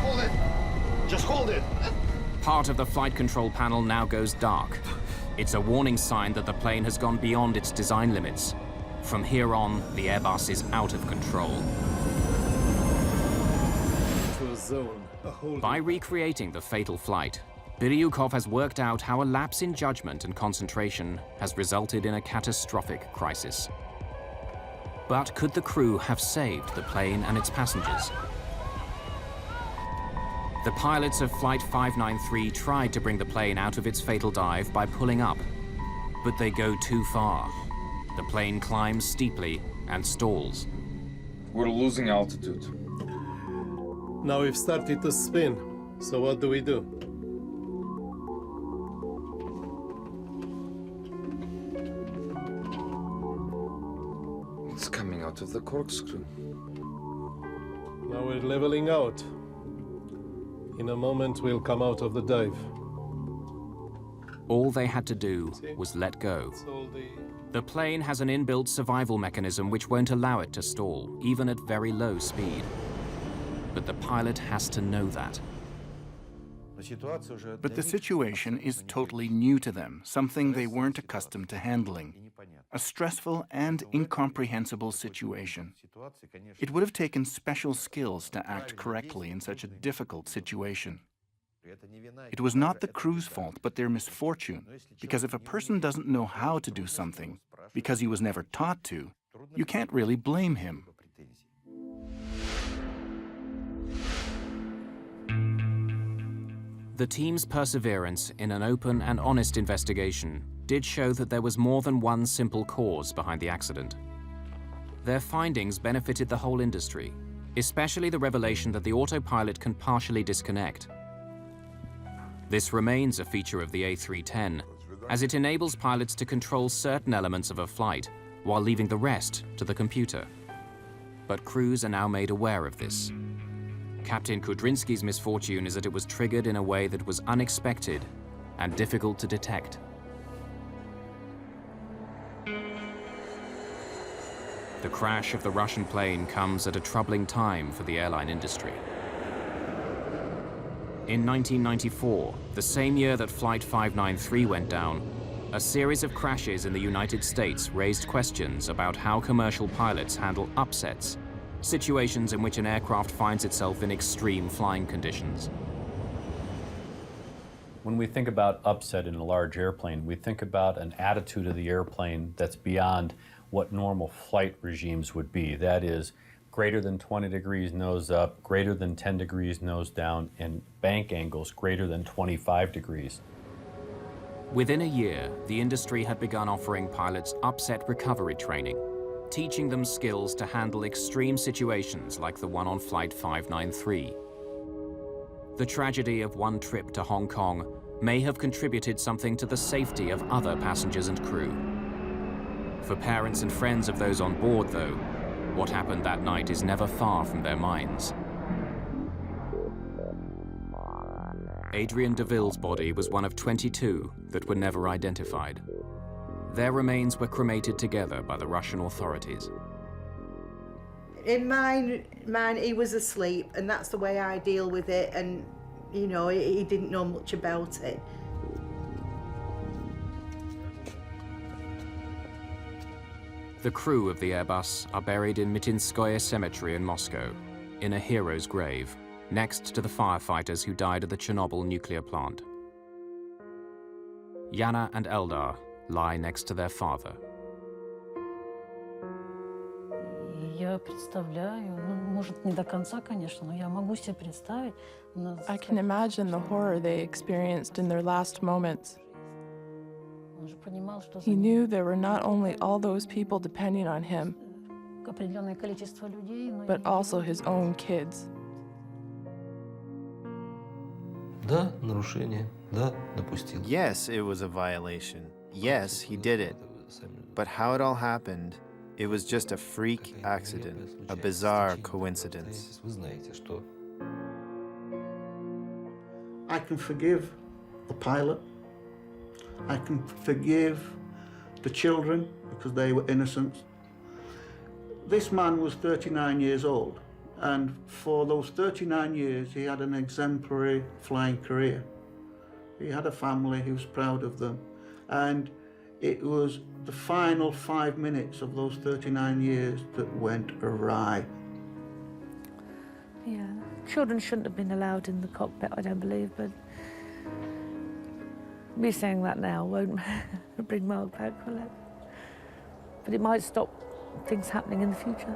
Hold it. Just hold it. Part of the flight control panel now goes dark. It's a warning sign that the plane has gone beyond its design limits. From here on, the Airbus is out of control. To a zone, a holding. By recreating the fatal flight, Biryukov has worked out how a lapse in judgment and concentration has resulted in a catastrophic crisis. But could the crew have saved the plane and its passengers? The pilots of Flight 593 tried to bring the plane out of its fatal dive by pulling up, but they go too far. The plane climbs steeply and stalls. We're losing altitude. Now we've started to spin, so what do we do? It's coming out of the corkscrew. Now we're leveling out. In a moment, we'll come out of the dive. All they had to do was let go. The plane has an inbuilt survival mechanism which won't allow it to stall, even at very low speed. But the pilot has to know that. But the situation is totally new to them, something they weren't accustomed to handling. A stressful and incomprehensible situation. It would have taken special skills to act correctly in such a difficult situation. It was not the crew's fault, but their misfortune, because if a person doesn't know how to do something, because he was never taught to, you can't really blame him. The team's perseverance in an open and honest investigation did show that there was more than one simple cause behind the accident. Their findings benefited the whole industry, especially the revelation that the autopilot can partially disconnect. This remains a feature of the A310, as it enables pilots to control certain elements of a flight while leaving the rest to the computer. But crews are now made aware of this. Captain Kudrinski's misfortune is that it was triggered in a way that was unexpected and difficult to detect. The crash of the Russian plane comes at a troubling time for the airline industry. In 1994, the same year that Flight 593 went down, a series of crashes in the United States raised questions about how commercial pilots handle upsets, situations in which an aircraft finds itself in extreme flying conditions. When we think about upset in a large airplane, we think about an attitude of the airplane that's beyond what normal flight regimes would be. That is, greater than 20 degrees nose up, greater than 10 degrees nose down, and bank angles greater than 25 degrees. Within a year, the industry had begun offering pilots upset recovery training, teaching them skills to handle extreme situations like the one on Flight 593. The tragedy of one trip to Hong Kong may have contributed something to the safety of other passengers and crew. For parents and friends of those on board, though, what happened that night is never far from their minds. Adrian DeVille's body was one of 22 that were never identified. Their remains were cremated together by the Russian authorities. In mine, he was asleep, and that's the way I deal with it, and, you know, he didn't know much about it. The crew of the Airbus are buried in Mitinskoye Cemetery in Moscow, in a hero's grave, next to the firefighters who died at the Chernobyl nuclear plant. Yana and Eldar lie next to their father. I can imagine the horror they experienced in their last moments. He knew there were not only all those people depending on him, but also his own kids. Yes, it was a violation. Yes, he did it. But how it all happened, it was just a freak accident, a bizarre coincidence. I can forgive the pilot. I can forgive the children because they were innocent. This man was 39 years old, and for those 39 years he had an exemplary flying career. He had a family, he was proud of them, and it was the final 5 minutes of those 39 years that went awry. Yeah, children shouldn't have been allowed in the cockpit, I don't believe, but me saying that now won't bring Mark back, will it? But it might stop things happening in the future.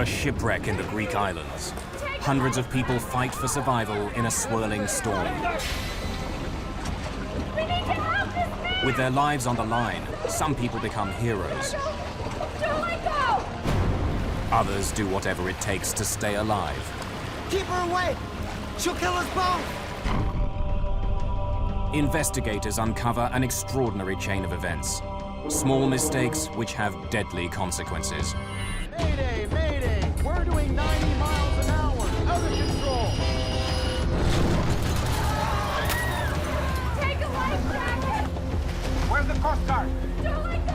A shipwreck in the Greek islands. Hundreds of people fight for survival in a swirling storm. With their lives on the line, some people become heroes. Others do whatever it takes to stay alive. Keep her away! She'll kill us both! Investigators uncover an extraordinary chain of events. Small mistakes which have deadly consequences. Mayday! Mayday! We're doing 90 miles an hour! Out of control! Take a life jacket! Where's the Coast Guard? Don't let go!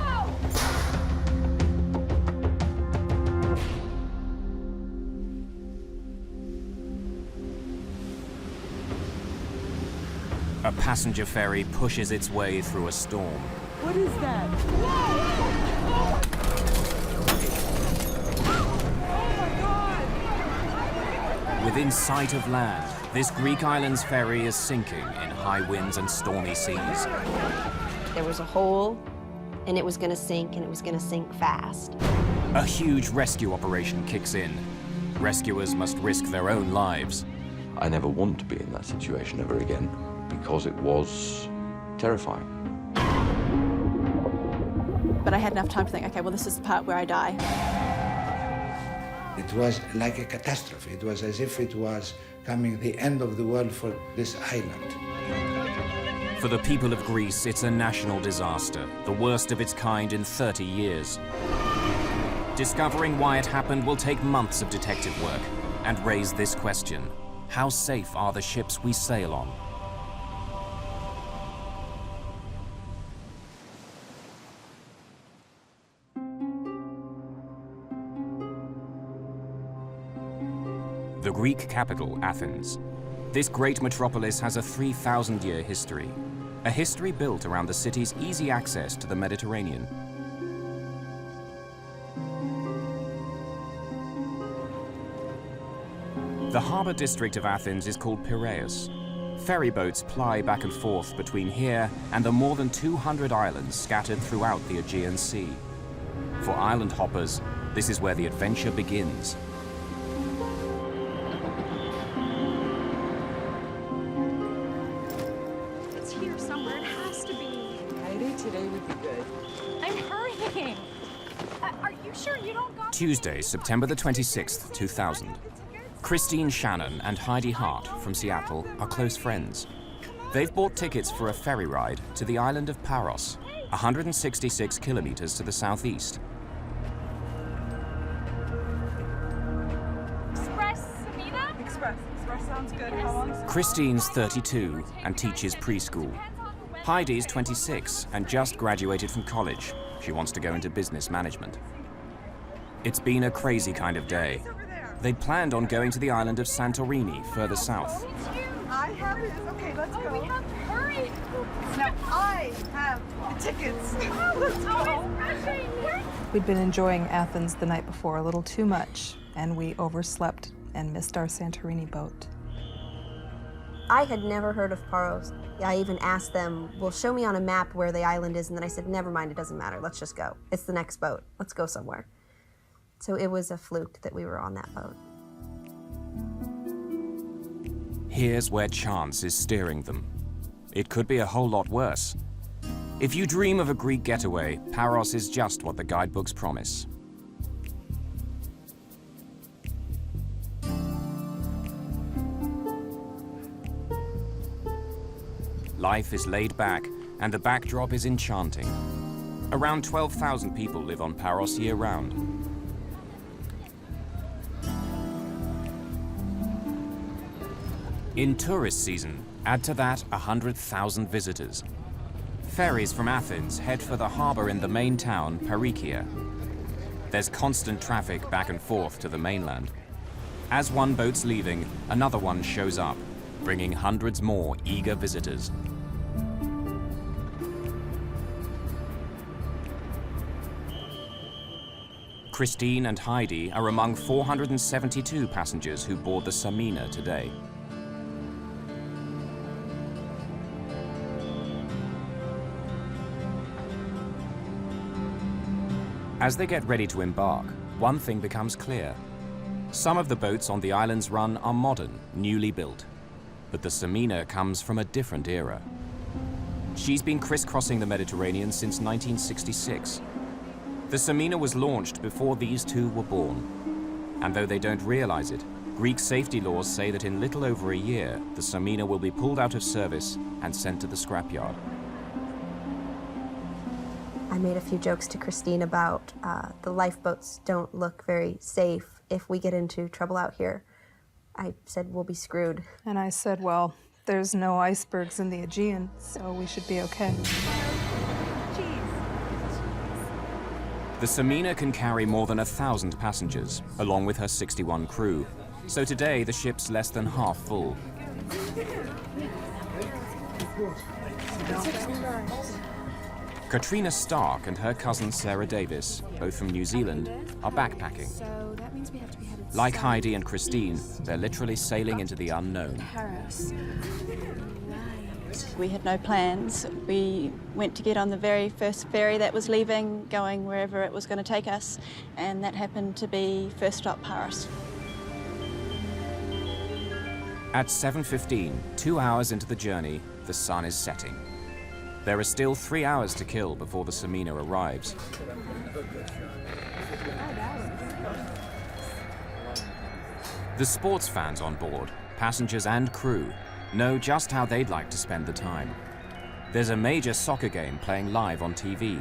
A passenger ferry pushes its way through a storm. What is that? Within sight of land, this Greek island's ferry is sinking in high winds and stormy seas. There was a hole, and it was going to sink, and it was going to sink fast. A huge rescue operation kicks in. Rescuers must risk their own lives. I never want to be in that situation ever again, because it was terrifying. But I had enough time to think, okay, well, this is the part where I die. It was like a catastrophe. It was as if it was coming the end of the world for this island. For the people of Greece, it's a national disaster, the worst of its kind in 30 years. Discovering why it happened will take months of detective work and raise this question: how safe are the ships we sail on? The Greek capital, Athens. This great metropolis has a 3,000-year history. A history built around the city's easy access to the Mediterranean. The harbor district of Athens is called Piraeus. Ferry boats ply back and forth between here and the more than 200 islands scattered throughout the Aegean Sea. For island hoppers, this is where the adventure begins. It's here somewhere. It has to be. Mayday today would be good. I'm hurrying. Are you sure you don't got... Tuesday, September the 26th, 2000. Christine Shannon and Heidi Hart from Seattle are close friends. They've bought tickets for a ferry ride to the island of Paros, 166 kilometers to the southeast. Express, Samina? Express sounds good. How long is it? Christine's 32 and teaches preschool. Heidi's 26 and just graduated from college. She wants to go into business management. It's been a crazy kind of day. They'd planned on going to the island of Santorini, further south. I have it. Okay, let's go. We have to hurry. Now I have the tickets. Let's go. We'd been enjoying Athens the night before a little too much, and we overslept and missed our Santorini boat. I had never heard of Paros. I even asked them, well, show me on a map where the island is, and then I said, never mind, it doesn't matter, let's just go. It's the next boat, let's go somewhere. So it was a fluke that we were on that boat. Here's where chance is steering them. It could be a whole lot worse. If you dream of a Greek getaway, Paros is just what the guidebooks promise. Life is laid back, and the backdrop is enchanting. Around 12,000 people live on Paros year-round. In tourist season, add to that 100,000 visitors. Ferries from Athens head for the harbor in the main town, Perikia. There's constant traffic back and forth to the mainland. As one boat's leaving, another one shows up, bringing hundreds more eager visitors. Christine and Heidi are among 472 passengers who board the Samina today. As they get ready to embark, one thing becomes clear. Some of the boats on the island's run are modern, newly built. But the Samina comes from a different era. She's been crisscrossing the Mediterranean since 1966. The Samina was launched before these two were born. And though they don't realize it, Greek safety laws say that in little over a year, the Samina will be pulled out of service and sent to the scrapyard. I made a few jokes to Christine about the lifeboats don't look very safe if we get into trouble out here. I said, we'll be screwed. And I said, well, there's no icebergs in the Aegean, so we should be okay. The Samina can carry more than 1,000 passengers, along with her 61 crew. So today, the ship's less than half full. Katrina Stark and her cousin Sarah Davis, both from New Zealand, are backpacking. Like Heidi and Christine, they're literally sailing into the unknown. Paros. We had no plans. We went to get on the very first ferry that was leaving, going wherever it was going to take us, and that happened to be first stop Paros. At 7:15, 2 hours into the journey, the sun is setting. There are still 3 hours to kill before the Samina arrives. The sports fans on board, passengers and crew, know just how they'd like to spend the time. There's a major soccer game playing live on TV.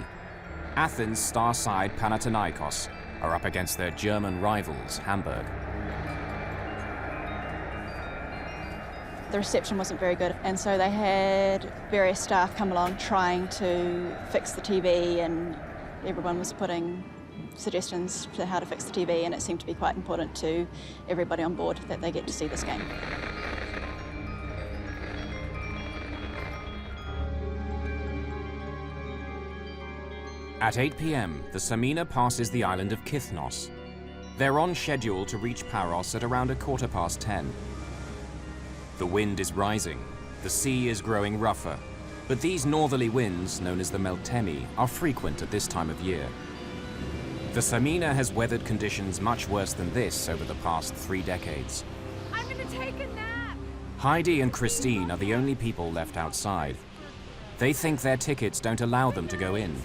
Athens star side Panathinaikos are up against their German rivals, Hamburg. The reception wasn't very good, and so they had various staff come along trying to fix the TV, and everyone was putting suggestions to how to fix the TV, and it seemed to be quite important to everybody on board that they get to see this game. At 8 p.m., the Samina passes the island of Kithnos. They're on schedule to reach Paros at around 10:15. The wind is rising, the sea is growing rougher, but these northerly winds, known as the Meltemi, are frequent at this time of year. The Samina has weathered conditions much worse than this over the past 3 decades. I'm gonna take a nap! Heidi and Christine are the only people left outside. They think their tickets don't allow them to go in.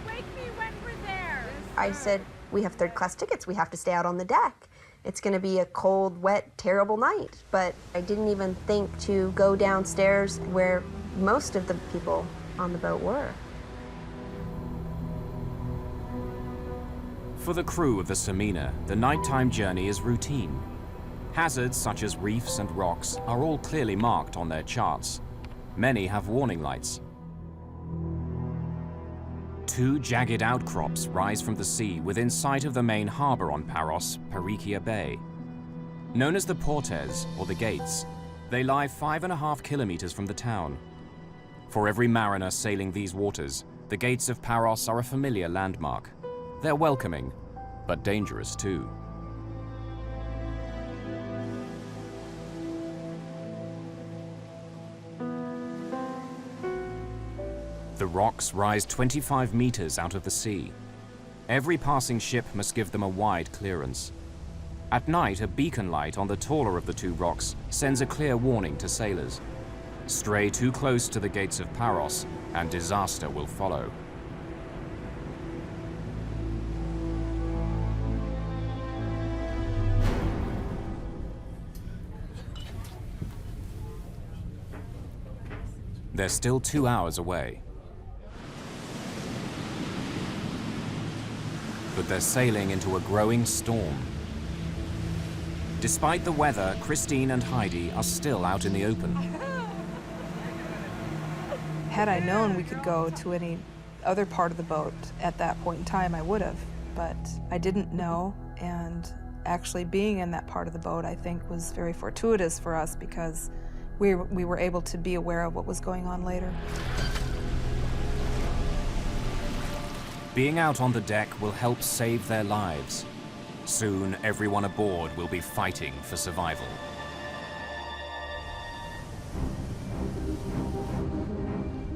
Wake me when we're there! I said, we have third-class tickets. We have to stay out on the deck. It's going to be a cold, wet, terrible night. But I didn't even think to go downstairs where most of the people on the boat were. For the crew of the Samina, the nighttime journey is routine. Hazards such as reefs and rocks are all clearly marked on their charts. Many have warning lights. 2 jagged outcrops rise from the sea within sight of the main harbor on Paros, Perikia Bay. Known as the Portes, or the Gates, they lie 5.5 kilometers from the town. For every mariner sailing these waters, the Gates of Paros are a familiar landmark. They're welcoming, but dangerous too. The rocks rise 25 meters out of the sea. Every passing ship must give them a wide clearance. At night, a beacon light on the taller of the 2 rocks sends a clear warning to sailors. Stray too close to the Gates of Paros, and disaster will follow. They're still 2 hours away. But they're sailing into a growing storm. Despite the weather, Christine and Heidi are still out in the open. Had I known we could go to any other part of the boat at that point in time, I would have. But I didn't know, and actually being in that part of the boat, I think, was very fortuitous for us because we were able to be aware of what was going on later. Being out on the deck will help save their lives. Soon, everyone aboard will be fighting for survival.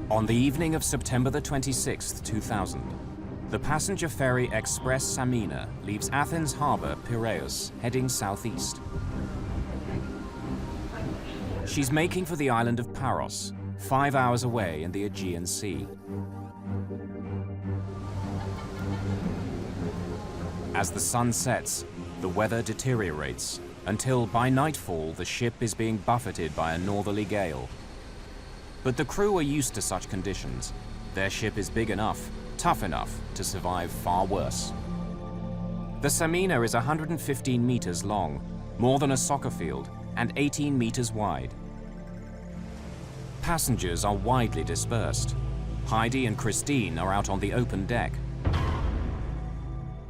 On the evening of September the 26th, 2000, The passenger ferry Express Samina leaves Athens harbor, Piraeus, heading southeast. She's making for the island of Paros, 5 hours away in the Aegean Sea. As the sun sets, the weather deteriorates until by nightfall the ship is being buffeted by a northerly gale. But the crew are used to such conditions. Their ship is big enough, tough enough to survive far worse. The Samina is 115 meters long, more than a soccer field, and 18 meters wide. Passengers are widely dispersed. Heidi and Christine are out on the open deck.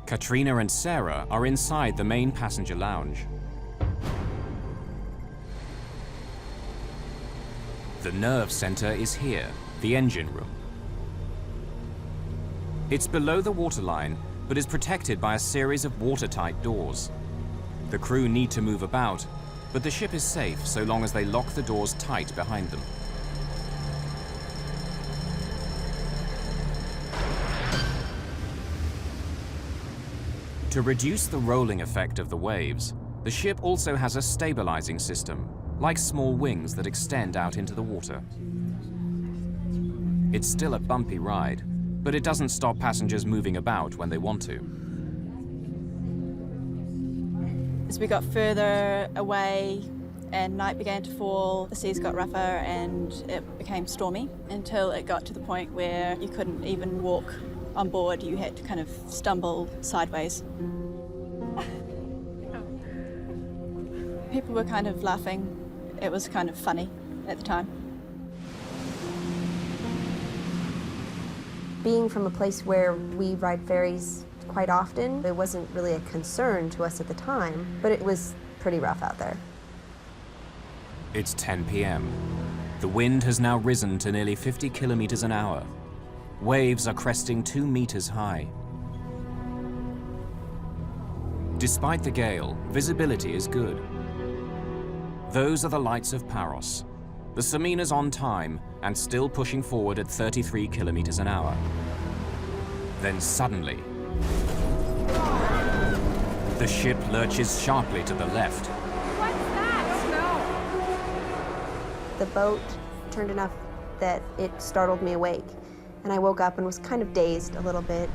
Katrina and Sarah are inside the main passenger lounge. The nerve center is here, the engine room. It's below the waterline, but is protected by a series of watertight doors. The crew need to move about, but the ship is safe so long as they lock the doors tight behind them. To reduce the rolling effect of the waves, the ship also has a stabilizing system, like small wings that extend out into the water. It's still a bumpy ride, but it doesn't stop passengers moving about when they want to. As we got further away and night began to fall, the seas got rougher and it became stormy until it got to the point where you couldn't even walk on board. You had to kind of stumble sideways. People were kind of laughing. It was kind of funny at the time. Being from a place where we ride ferries quite often, it wasn't really a concern to us at the time, but it was pretty rough out there. It's 10 p.m. The wind has now risen to nearly 50 kilometers an hour. Waves are cresting 2 meters high. Despite the gale, visibility is good. Those are the lights of Paros. The Samina's on time and still pushing forward at 33 kilometers an hour. Then suddenly, the ship lurches sharply to the left. What's that? No. The boat turned enough that it startled me awake, and I woke up and was kind of dazed a little bit.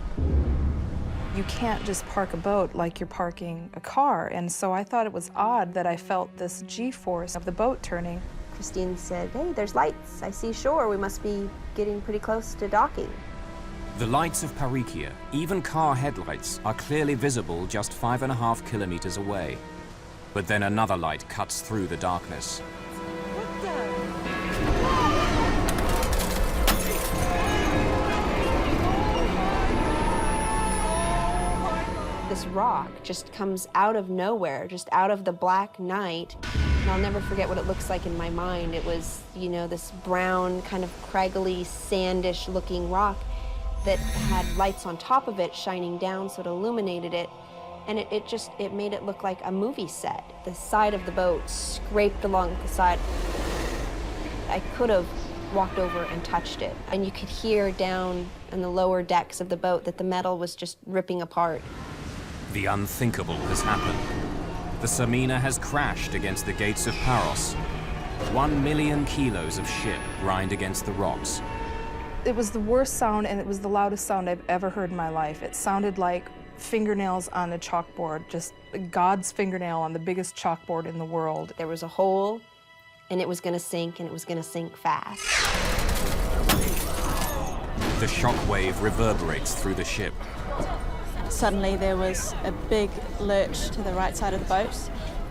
You can't just park a boat like you're parking a car, and so I thought it was odd that I felt this G-force of the boat turning. Christine said, "Hey, there's lights. I see shore. We must be getting pretty close to docking." The lights of Parikia, even car headlights, are clearly visible just 5.5 kilometers away. But then another light cuts through the darkness. This rock just comes out of nowhere, just out of the black night. And I'll never forget what it looks like in my mind. It was, you know, this brown, kind of craggly, sandish looking rock that had lights on top of it shining down so it illuminated it. And it made it look like a movie set. The side of the boat scraped along the side. I could have walked over and touched it. And you could hear down in the lower decks of the boat that the metal was just ripping apart. The unthinkable has happened. The Samina has crashed against the gates of Paros. 1 million kilos of ship grind against the rocks. It was the worst sound, and it was the loudest sound I've ever heard in my life. It sounded like fingernails on a chalkboard, just God's fingernail on the biggest chalkboard in the world. There was a hole, and it was gonna sink, and it was gonna sink fast. The shockwave reverberates through the ship. Suddenly there was a big lurch to the right side of the boat,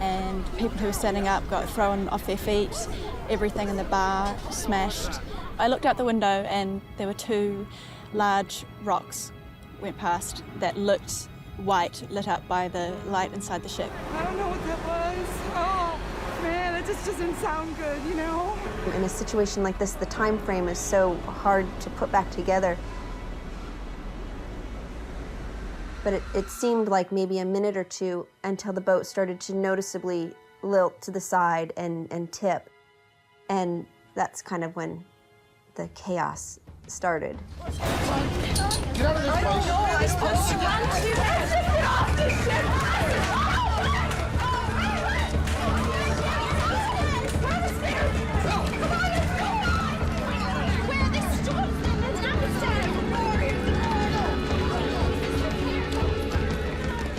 and people who were standing up got thrown off their feet. Everything in the bar smashed. I looked out the window and there were 2 large rocks went past that looked white, lit up by the light inside the ship. I don't know what that was. Oh, man, it just doesn't sound good, you know? In a situation like this, the time frame is so hard to put back together. But it seemed like maybe a minute or two until the boat started to noticeably lilt to the side and tip. And that's kind of when the chaos started. Get out of this place. Where am I supposed to run to? Get off this ship!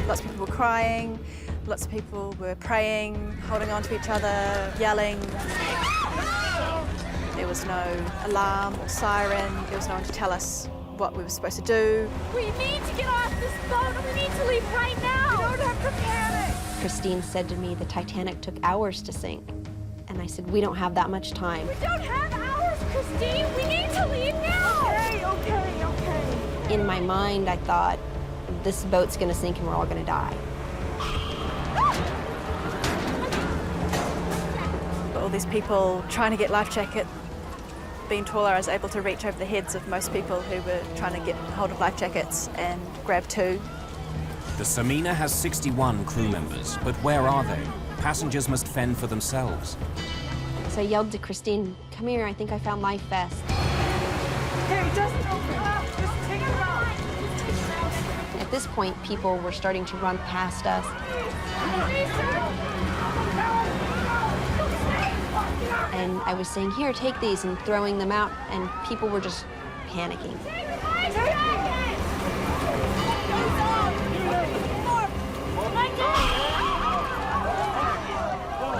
Lots of people were crying, lots of people were praying, holding on to each other, yelling. There was no alarm or siren, there was no one to tell us what we were supposed to do. We need to get off this boat and we need to leave right now. We don't have to panic. Christine said to me, the Titanic took hours to sink. And I said, we don't have that much time. We don't have hours, Christine. We need to leave now. Okay. In my mind, I thought, this boat's gonna sink and we're all gonna die. All these people trying to get life jackets. Being taller, I was able to reach over the heads of most people who were trying to get hold of life jackets and grab two. The Samina has 61 crew members, but where are they? Passengers must fend for themselves. So I yelled to Christine, come here, I think I found life vest. Hey, just open up. Just take it out. At this point, people were starting to run past us. And I was saying, here, take these, and throwing them out, and people were just panicking.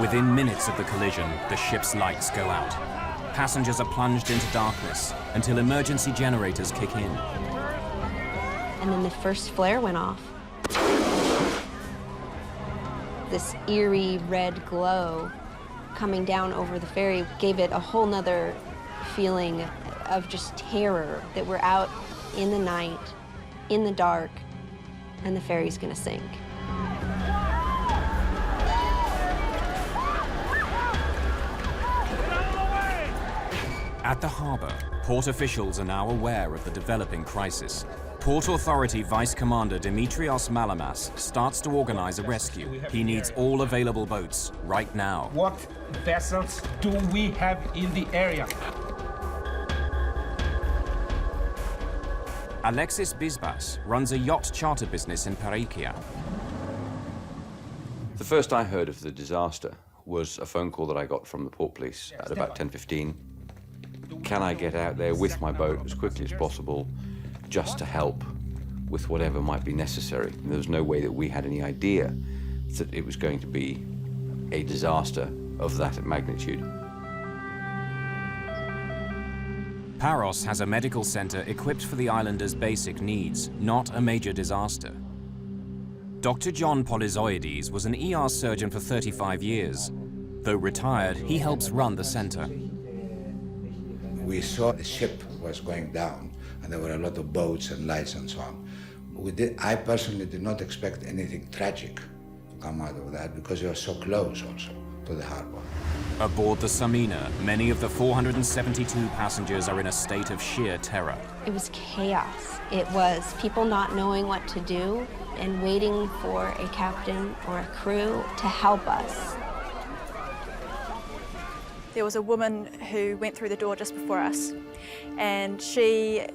Within minutes of the collision, the ship's lights go out. Passengers are plunged into darkness until emergency generators kick in. And then the first flare went off. This eerie red glow coming down over the ferry gave it a whole nother feeling of just terror that we're out in the night, in the dark, and the ferry's gonna sink. At the harbour, port officials are now aware of the developing crisis. Port Authority Vice Commander Dimitrios Malamas starts to organize a rescue. He needs all available boats right now. What vessels do we have in the area? Alexis Bisbas runs a yacht charter business in Pareikia. The first I heard of the disaster was a phone call that I got from the port police at about 10:15. Can I get out there with my boat as quickly as possible just to help with whatever might be necessary? And there was no way that we had any idea that it was going to be a disaster of that magnitude. Paros has a medical center equipped for the islanders' basic needs, not a major disaster. Dr. John Polyzoides was an ER surgeon for 35 years. Though retired, he helps run the center. We saw the ship was going down, and there were a lot of boats and lights and so on. I personally did not expect anything tragic to come out of that because we were so close also to the harbor. Aboard the Samina, many of the 472 passengers are in a state of sheer terror. It was chaos. It was people not knowing what to do and waiting for a captain or a crew to help us. There was a woman who went through the door just before us, and she,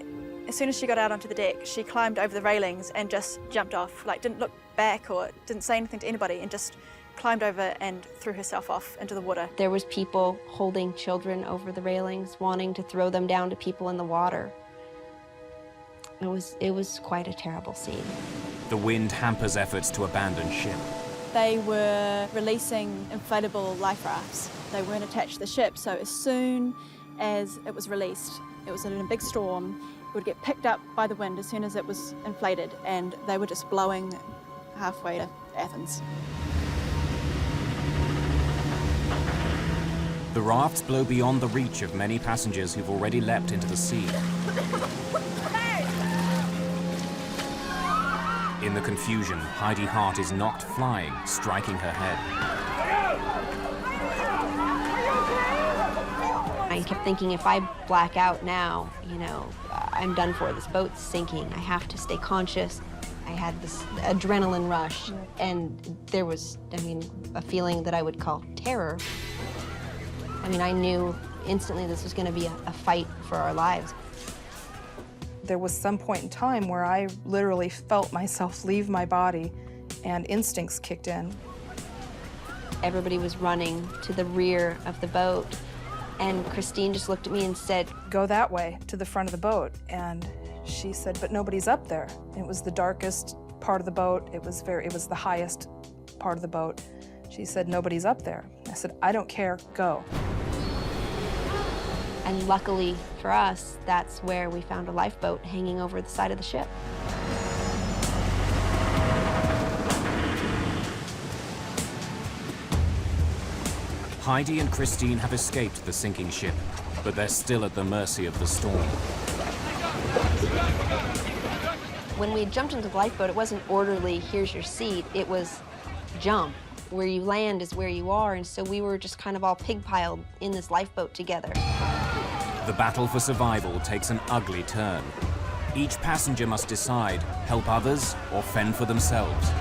as soon as she got out onto the deck, she climbed over the railings and just jumped off, like didn't look back or didn't say anything to anybody, and just climbed over and threw herself off into the water. There was people holding children over the railings, wanting to throw them down to people in the water. It was quite a terrible scene. The wind hampers efforts to abandon ship. They were releasing inflatable life rafts. They weren't attached to the ship, so as soon as it was released, it was in a big storm, it would get picked up by the wind as soon as it was inflated, and they were just blowing halfway to Athens. The rafts blow beyond the reach of many passengers who've already leapt into the sea. In the confusion, Heidi Hart is knocked flying, striking her head. I kept thinking, if I black out now, I'm done for. This boat's sinking. I have to stay conscious. I had this adrenaline rush, and there was, a feeling that I would call terror. I knew instantly this was going to be a fight for our lives. There was some point in time where I literally felt myself leave my body and instincts kicked in. Everybody was running to the rear of the boat, and Christine just looked at me and said, "Go that way, to the front of the boat." And she said, "But nobody's up there." It was the darkest part of the boat. It was the highest part of the boat. She said, "Nobody's up there." I said, "I don't care, go." And luckily for us, that's where we found a lifeboat hanging over the side of the ship. Heidi and Christine have escaped the sinking ship, but they're still at the mercy of the storm. When we jumped into the lifeboat, it wasn't orderly, here's your seat. It was jump. Where you land is where you are, and so we were just kind of all pig-piled in this lifeboat together. The battle for survival takes an ugly turn. Each passenger must decide, help others or fend for themselves.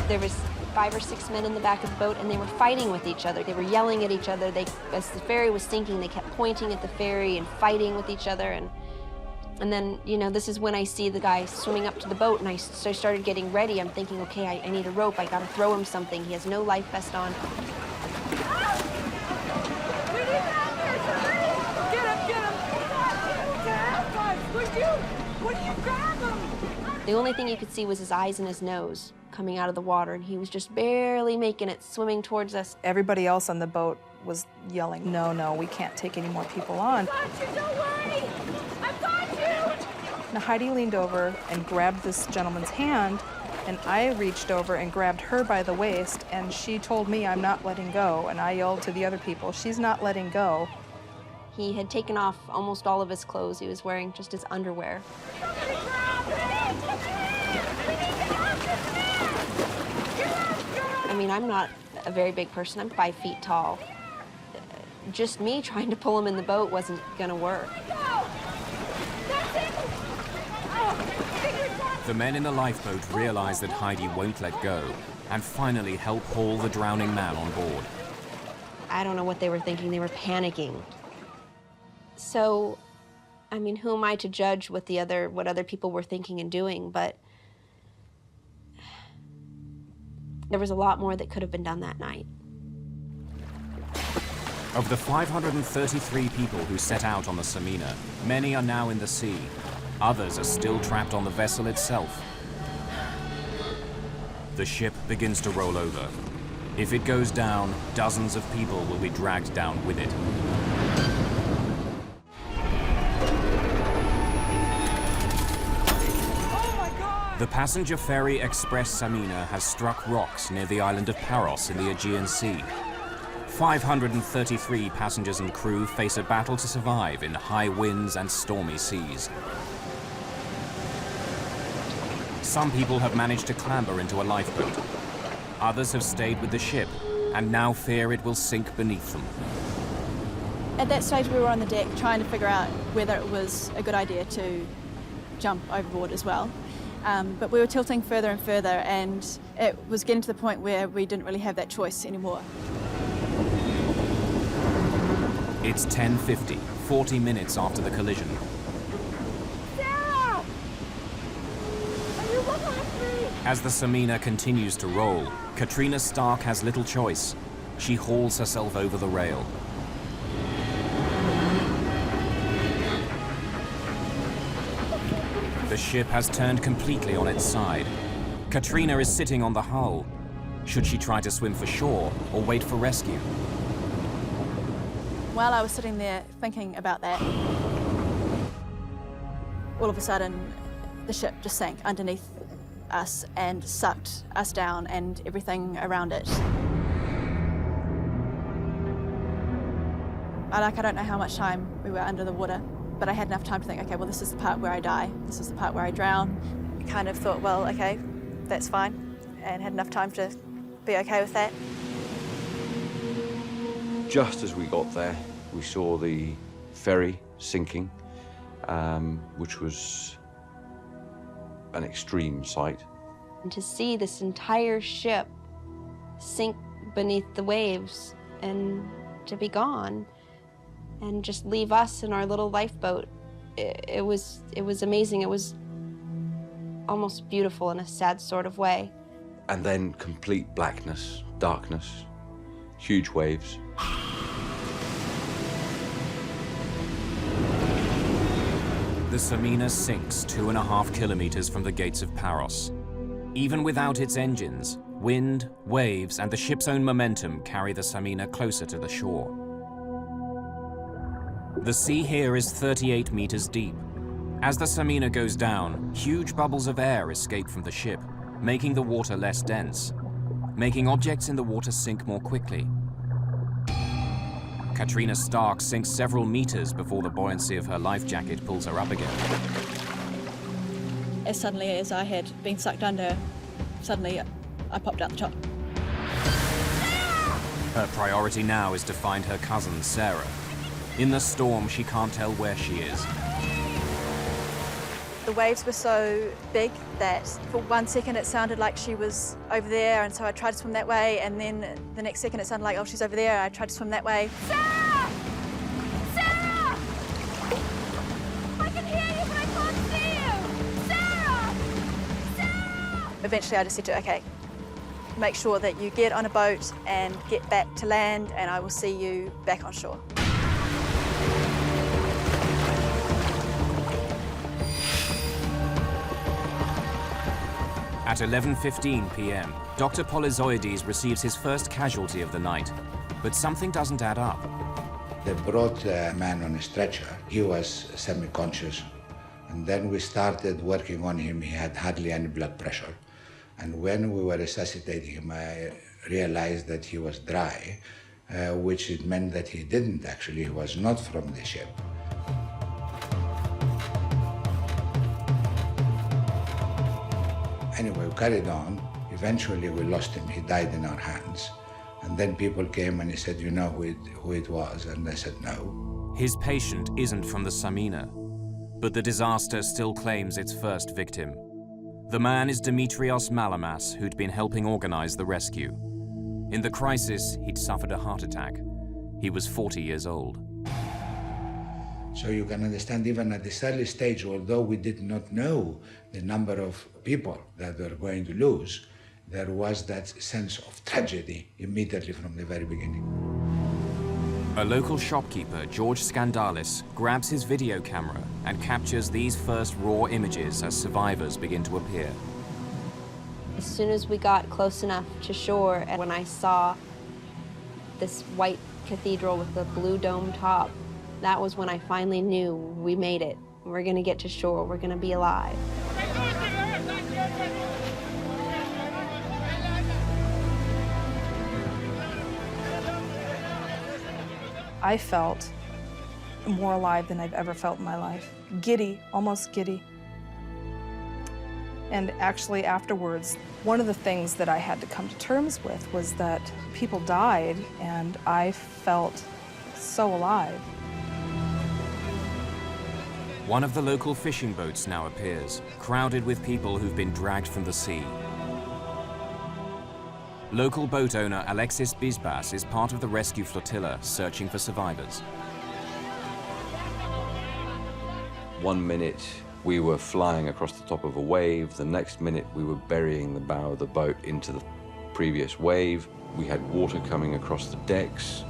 There was 5 or 6 men in the back of the boat, and they were fighting with each other. They were yelling at each other. As the ferry was sinking, they kept pointing at the ferry and fighting with each other. And then, you know, this is when I see the guy swimming up to the boat, and so I started getting ready. I'm thinking, okay, I need a rope. I gotta throw him something. He has no life vest on. The only thing you could see was his eyes and his nose coming out of the water, and he was just barely making it, swimming towards us. Everybody else on the boat was yelling, "No, no, we can't take any more people on." I've got you, don't worry! I've got you! Now Heidi leaned over and grabbed this gentleman's hand, and I reached over and grabbed her by the waist, and she told me, "I'm not letting go," and I yelled to the other people, "She's not letting go." He had taken off almost all of his clothes. He was wearing just his underwear. I mean, I'm not a very big person. I'm 5 feet tall. Just me trying to pull him in the boat wasn't gonna work. The men in the lifeboat realize that Heidi won't let go and finally help haul the drowning man on board. I don't know what they were thinking. They were panicking. So, I mean, who am I to judge what other people were thinking and doing? But there was a lot more that could have been done that night. Of the 533 people who set out on the Samina, many are now in the sea. Others are still trapped on the vessel itself. The ship begins to roll over. If it goes down, dozens of people will be dragged down with it. The passenger ferry Express Samina has struck rocks near the island of Paros in the Aegean Sea. 533 passengers and crew face a battle to survive in high winds and stormy seas. Some people have managed to clamber into a lifeboat. Others have stayed with the ship and now fear it will sink beneath them. At that stage, we were on the deck trying to figure out whether it was a good idea to jump overboard as well. But we were tilting further and further, and it was getting to the point where we didn't really have that choice anymore. It's 10:50, 40 minutes after the collision. Sarah! Are you looking at me? As the Samina continues to roll, Katrina Stark has little choice. She hauls herself over the rail. The ship has turned completely on its side. Katrina is sitting on the hull. Should she try to swim for shore or wait for rescue? While I was sitting there thinking about that, all of a sudden, the ship just sank underneath us and sucked us down and everything around it. I don't know how much time we were under the water, but I had enough time to think, okay, well, this is the part where I die. This is the part where I drown. I kind of thought, well, okay, that's fine, and had enough time to be okay with that. Just as we got there, we saw the ferry sinking, which was an extreme sight. And to see this entire ship sink beneath the waves and to be gone and just leave us in our little lifeboat it was amazing. It was almost beautiful in a sad sort of way. And then complete blackness, darkness, huge waves. The Samina sinks 2.5 kilometers from the gates of Paros. Even without its engines, wind, waves, and the ship's own momentum carry the Samina closer to the shore. The sea here is 38 meters deep. As the Samina goes down, huge bubbles of air escape from the ship, making the water less dense, making objects in the water sink more quickly. Katrina Stark sinks several meters before the buoyancy of her life jacket pulls her up again. As suddenly as I had been sucked under, suddenly I popped out the top. Her priority now is to find her cousin, Sarah. In the storm, she can't tell where she is. The waves were so big that for 1 second it sounded like she was over there, and so I tried to swim that way, and then the next second it sounded like, oh, she's over there. I tried to swim that way. Sarah! Sarah! I can hear you, but I can't see you! Sarah! Sarah! Eventually I just said to her, okay, make sure that you get on a boat and get back to land, and I will see you back on shore. At 11:15 p.m., Dr. Polyzoides receives his first casualty of the night, but something doesn't add up. They brought a man on a stretcher. He was semi-conscious. And then we started working on him. He had hardly any blood pressure. And when we were resuscitating him, I realized that he was dry, which it meant that he didn't actually, he was not from the ship. Anyway, we carried on. Eventually, we lost him. He died in our hands. And then people came and he said, you know who it was? And I said, no. His patient isn't from the Samina, but the disaster still claims its first victim. The man is Dimitrios Malamas, who'd been helping organize the rescue. In the crisis, he'd suffered a heart attack. He was 40 years old. So you can understand, even at this early stage, although we did not know the number of people that were going to lose, there was that sense of tragedy immediately from the very beginning. A local shopkeeper, George Skandalis, grabs his video camera and captures these first raw images as survivors begin to appear. As soon as we got close enough to shore, and when I saw this white cathedral with the blue dome top, that was when I finally knew we made it. We're gonna get to shore, we're gonna be alive. I felt more alive than I've ever felt in my life. Giddy, almost giddy. And actually afterwards, one of the things that I had to come to terms with was that people died and I felt so alive. One of the local fishing boats now appears, crowded with people who've been dragged from the sea. Local boat owner Alexis Bisbas is part of the rescue flotilla searching for survivors. 1 minute we were flying across the top of a wave, the next minute we were burying the bow of the boat into the previous wave. We had water coming across the decks.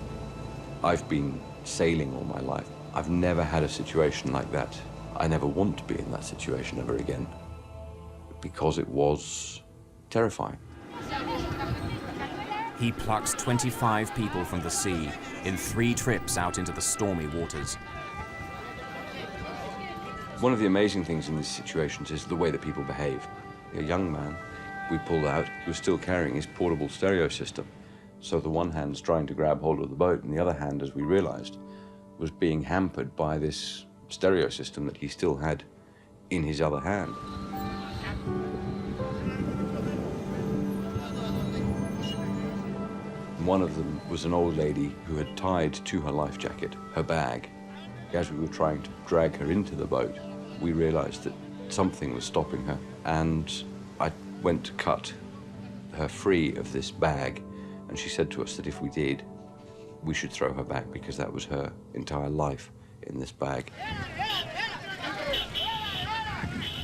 I've been sailing all my life. I've never had a situation like that. I never want to be in that situation ever again because it was terrifying. He plucks 25 people from the sea in 3 trips out into the stormy waters. One of the amazing things in these situations is the way that people behave. A young man we pulled out who was still carrying his portable stereo system. So the one hand's trying to grab hold of the boat and the other hand, as we realized, was being hampered by this stereo system that he still had in his other hand. One of them was an old lady who had tied to her life jacket her bag. As we were trying to drag her into the boat, we realized that something was stopping her, and I went to cut her free of this bag, and she said to us that if we did, we should throw her back because that was her entire life in this bag.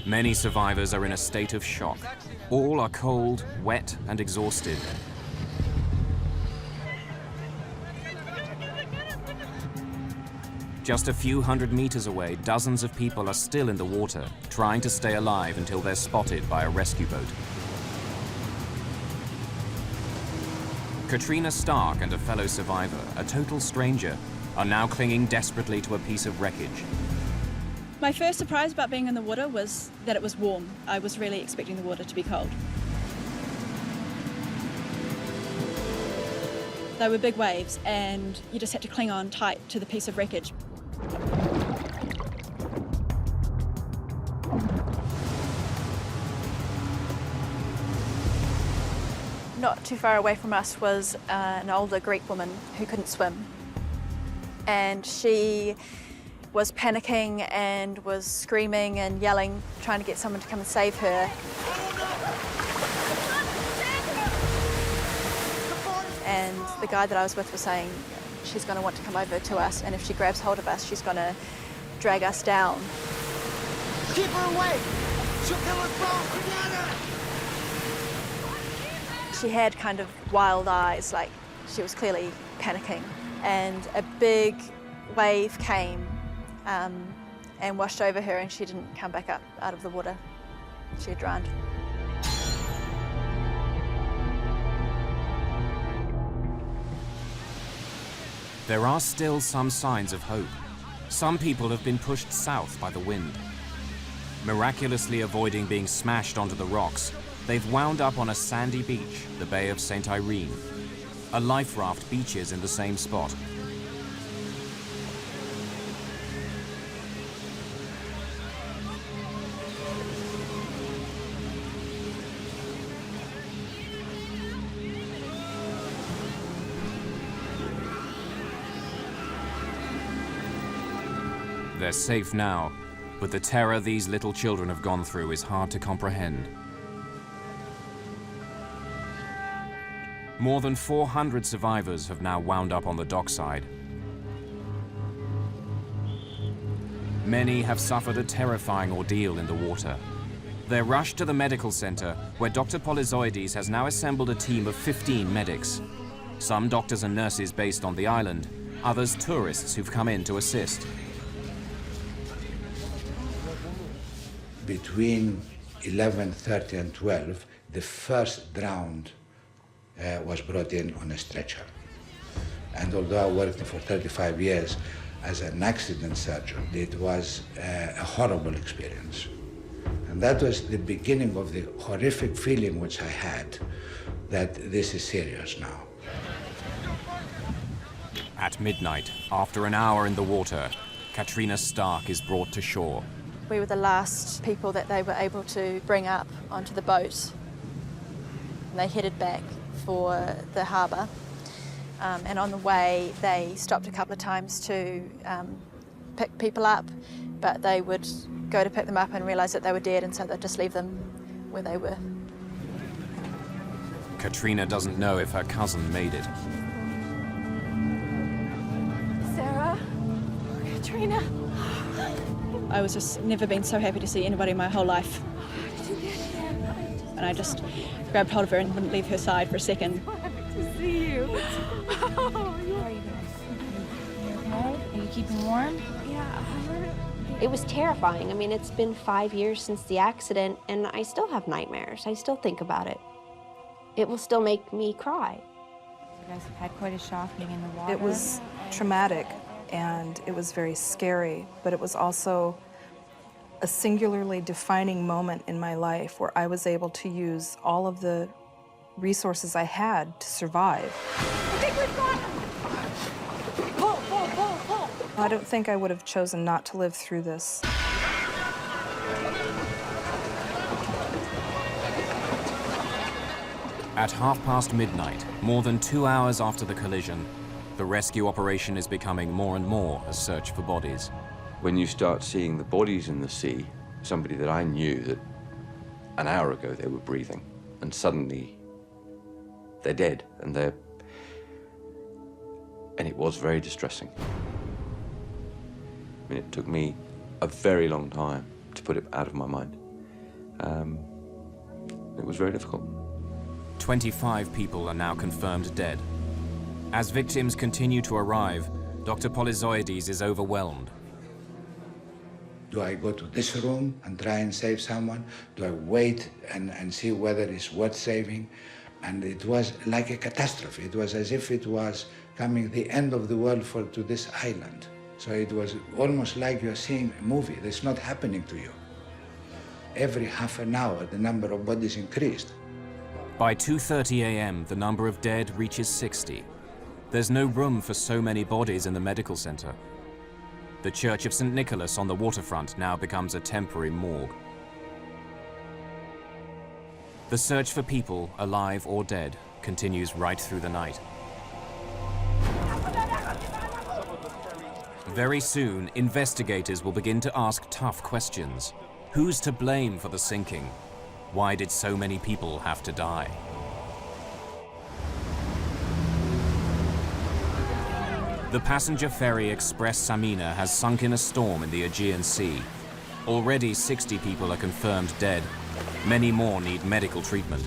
Many survivors are in a state of shock. All are cold, wet, and exhausted. Just a few hundred meters away, dozens of people are still in the water, trying to stay alive until they're spotted by a rescue boat. Katrina Stark and a fellow survivor, a total stranger, are now clinging desperately to a piece of wreckage. My first surprise about being in the water was that it was warm. I was really expecting the water to be cold. They were big waves, and you just had to cling on tight to the piece of wreckage. Not too far away from us was an older Greek woman who couldn't swim. And she was panicking and was screaming and yelling, trying to get someone to come and save her. And the guy that I was with was saying, she's going to want to come over to us, and if she grabs hold of us, she's going to drag us down. Keep her away! She'll kill us both together! She had kind of wild eyes, like she was clearly panicking. And a big wave came and washed over her, and she didn't come back up out of the water. She had drowned. There are still some signs of hope. Some people have been pushed south by the wind. Miraculously avoiding being smashed onto the rocks, they've wound up on a sandy beach, the Bay of St. Irene. A life raft beaches in the same spot. They're safe now, but the terror these little children have gone through is hard to comprehend. More than 400 survivors have now wound up on the dockside. Many have suffered a terrifying ordeal in the water. They're rushed to the medical center, where Dr. Polizoides has now assembled a team of 15 medics. Some doctors and nurses based on the island, others tourists who've come in to assist. Between 11:30 and 12, the first drowned was brought in on a stretcher. And although I worked for 35 years as an accident surgeon, it was a horrible experience. And that was the beginning of the horrific feeling which I had that this is serious now. At midnight, after an hour in the water, Katrina Stark is brought to shore. We were the last people that they were able to bring up onto the boat. And they headed back for the harbour. And on the way, they stopped a couple of times to pick people up, but they would go to pick them up and realise that they were dead, and so they'd just leave them where they were. Katrina doesn't know if her cousin made it. Sarah? Katrina? I was just never been so happy to see anybody in my whole life. And I just grabbed hold of her and wouldn't leave her side for a second. So happy to see you. How are you? You okay? Are you keeping warm? Yeah. It was terrifying. I mean, it's been 5 years since the accident, and I still have nightmares. I still think about it. It will still make me cry. You guys have had quite a shock being in the water. It was traumatic, and it was very scary, but it was also a singularly defining moment in my life where I was able to use all of the resources I had to survive. I think we've got him! Pull, pull, pull, pull! I don't think I would have chosen not to live through this. At midnight, more than 2 hours after the collision, the rescue operation is becoming more and more a search for bodies. When you start seeing the bodies in the sea, somebody that I knew that an hour ago they were breathing, and suddenly they're dead, and it was very distressing. I mean, it took me a very long time to put it out of my mind. It was very difficult. 25 people are now confirmed dead. As victims continue to arrive, Dr. Polyzoides is overwhelmed. Do I go to this room and try and save someone? Do I wait and see whether it's worth saving? And it was like a catastrophe. It was as if it was coming the end of the world to this island. So it was almost like you're seeing a movie that's not happening to you. Every half an hour, the number of bodies increased. By 2:30 a.m., the number of dead reaches 60. There's no room for so many bodies in the medical center. The Church of St. Nicholas on the waterfront now becomes a temporary morgue. The search for people, alive or dead, continues right through the night. Very soon, investigators will begin to ask tough questions. Who's to blame for the sinking? Why did so many people have to die? The passenger ferry express Samina has sunk in a storm in the Aegean Sea. Already 60 people are confirmed dead. Many more need medical treatment.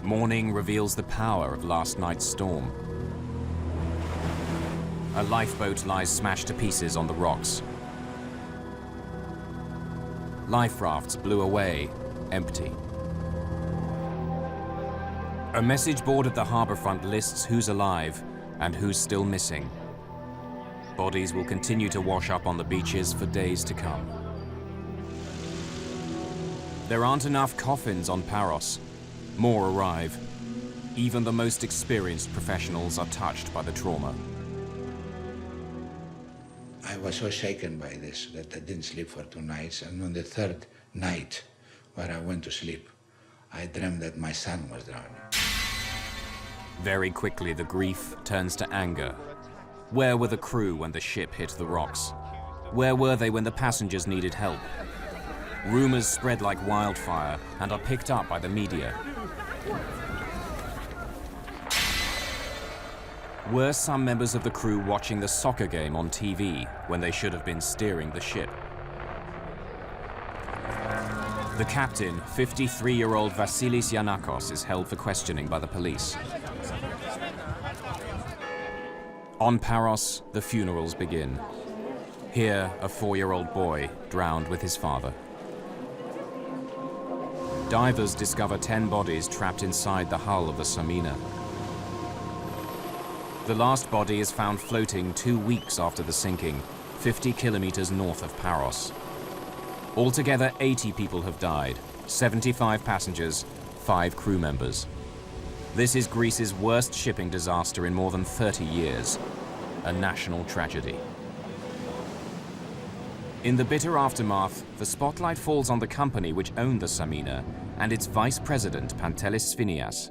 Morning reveals the power of last night's storm. A lifeboat lies smashed to pieces on the rocks. Life rafts blew away, empty. A message board at the harborfront lists who's alive and who's still missing. Bodies will continue to wash up on the beaches for days to come. There aren't enough coffins on Paros. More arrive. Even the most experienced professionals are touched by the trauma. I was so shaken by this that I didn't sleep for 2 nights, and on the 3rd night, where I went to sleep, I dreamt that my son was drowning. Very quickly, the grief turns to anger. Where were the crew when the ship hit the rocks? Where were they when the passengers needed help? Rumors spread like wildfire and are picked up by the media. Were some members of the crew watching the soccer game on TV when they should have been steering the ship? The captain, 53-year-old Vasilis Yanakos, is held for questioning by the police. On Paros, the funerals begin. Here, a 4-year-old boy drowned with his father. Divers discover 10 bodies trapped inside the hull of the Samina. The last body is found floating 2 weeks after the sinking, 50 kilometers north of Paros. Altogether, 80 people have died, 75 passengers, 5 crew members. This is Greece's worst shipping disaster in more than 30 years, a national tragedy. In the bitter aftermath, the spotlight falls on the company which owned the Samina and its vice president, Pantelis Sphinias.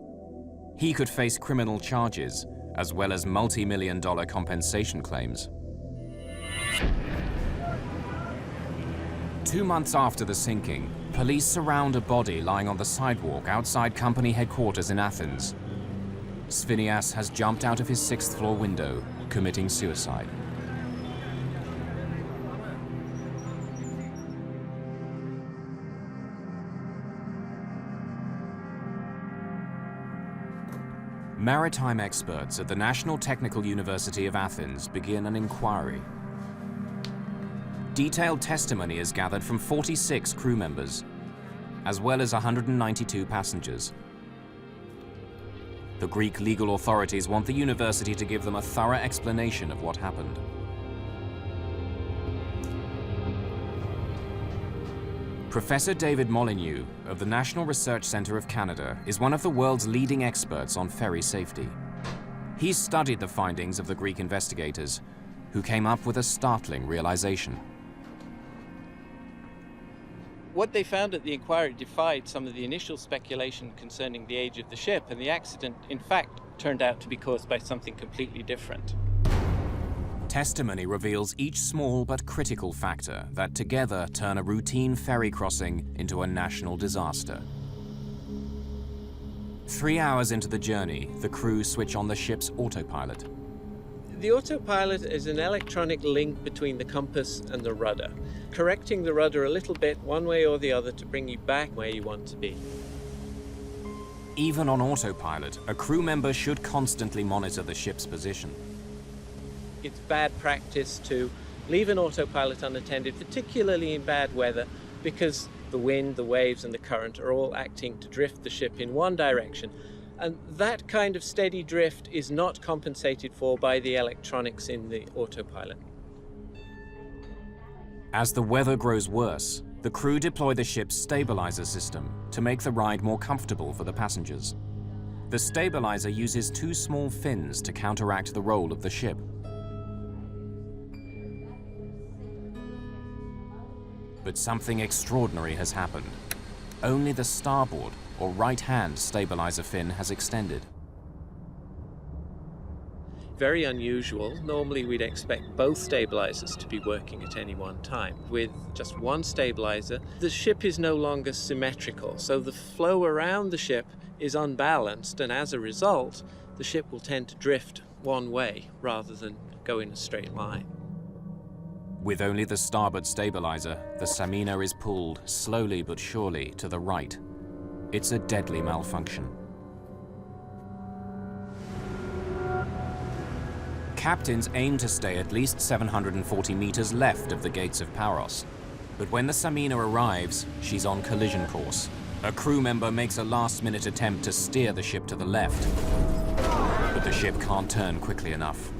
He could face criminal charges, as well as multi-million-dollar compensation claims. 2 months after the sinking, police surround a body lying on the sidewalk outside company headquarters in Athens. Sphinias has jumped out of his 6th floor window, committing suicide. Maritime experts at the National Technical University of Athens begin an inquiry. Detailed testimony is gathered from 46 crew members, as well as 192 passengers. The Greek legal authorities want the university to give them a thorough explanation of what happened. Professor David Molyneux of the National Research Centre of Canada is one of the world's leading experts on ferry safety. He's studied the findings of the Greek investigators, who came up with a startling realization. What they found at the inquiry defied some of the initial speculation concerning the age of the ship, and the accident, in fact, turned out to be caused by something completely different. Testimony reveals each small but critical factor that together turn a routine ferry crossing into a national disaster. 3 hours into the journey, the crew switch on the ship's autopilot. The autopilot is an electronic link between the compass and the rudder, correcting the rudder a little bit one way or the other to bring you back where you want to be. Even on autopilot, a crew member should constantly monitor the ship's position. It's bad practice to leave an autopilot unattended, particularly in bad weather, because the wind, the waves, and the current are all acting to drift the ship in one direction. And that kind of steady drift is not compensated for by the electronics in the autopilot. As the weather grows worse, the crew deploy the ship's stabilizer system to make the ride more comfortable for the passengers. The stabilizer uses two small fins to counteract the roll of the ship. But something extraordinary has happened. Only the starboard or right-hand stabilizer fin has extended. Very unusual. Normally we'd expect both stabilizers to be working at any one time. With just one stabilizer, the ship is no longer symmetrical, so the flow around the ship is unbalanced, and as a result, the ship will tend to drift one way rather than go in a straight line. With only the starboard stabilizer, the Samina is pulled slowly but surely to the right. It's a deadly malfunction. Captains aim to stay at least 740 meters left of the gates of Paros. But when the Samina arrives, she's on collision course. A crew member makes a last-minute attempt to steer the ship to the left, but the ship can't turn quickly enough.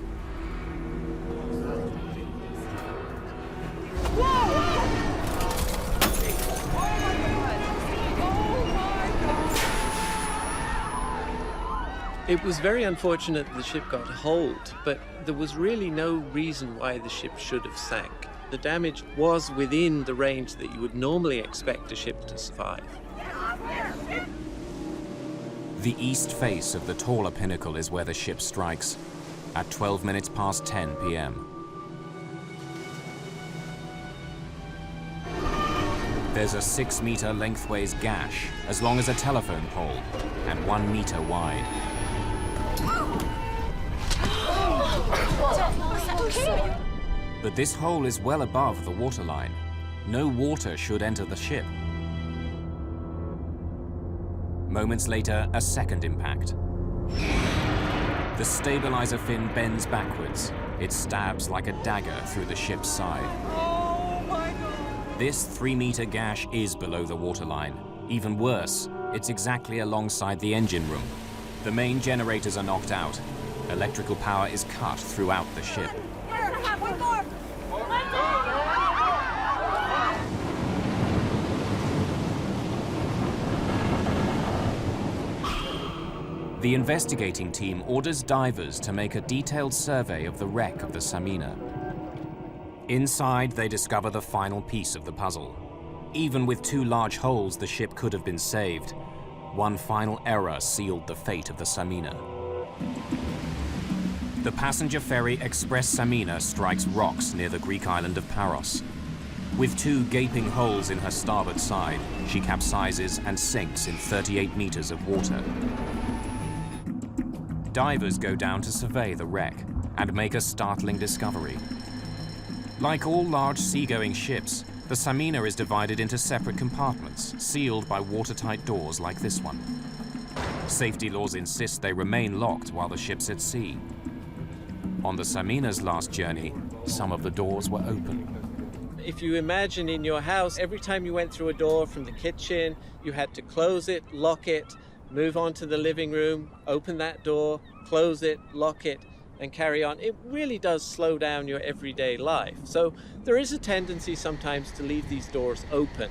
It was very unfortunate the ship got hold, but there was really no reason why the ship should have sank. The damage was within the range that you would normally expect a ship to survive. The east face of the taller pinnacle is where the ship strikes, at 12 minutes past 10 p.m. There's a 6-meter lengthways gash, as long as a telephone pole, and 1 meter wide. But this hole is well above the waterline. No water should enter the ship. Moments later, a second impact. The stabilizer fin bends backwards. It stabs like a dagger through the ship's side. This 3-meter gash is below the waterline. Even worse, it's exactly alongside the engine room. The main generators are knocked out. Electrical power is cut throughout the ship. The investigating team orders divers to make a detailed survey of the wreck of the Samina. Inside, they discover the final piece of the puzzle. Even with 2 large holes, the ship could have been saved. One final error sealed the fate of the Samina. The passenger ferry Express Samina strikes rocks near the Greek island of Paros. With 2 gaping holes in her starboard side, she capsizes and sinks in 38 meters of water. Divers go down to survey the wreck and make a startling discovery. Like all large seagoing ships, the Samina is divided into separate compartments, sealed by watertight doors like this one. Safety laws insist they remain locked while the ship's at sea. On the Samina's last journey, some of the doors were open. If you imagine in your house, every time you went through a door from the kitchen, you had to close it, lock it, move on to the living room, open that door, close it, lock it, and carry on. It really does slow down your everyday life. So there is a tendency sometimes to leave these doors open.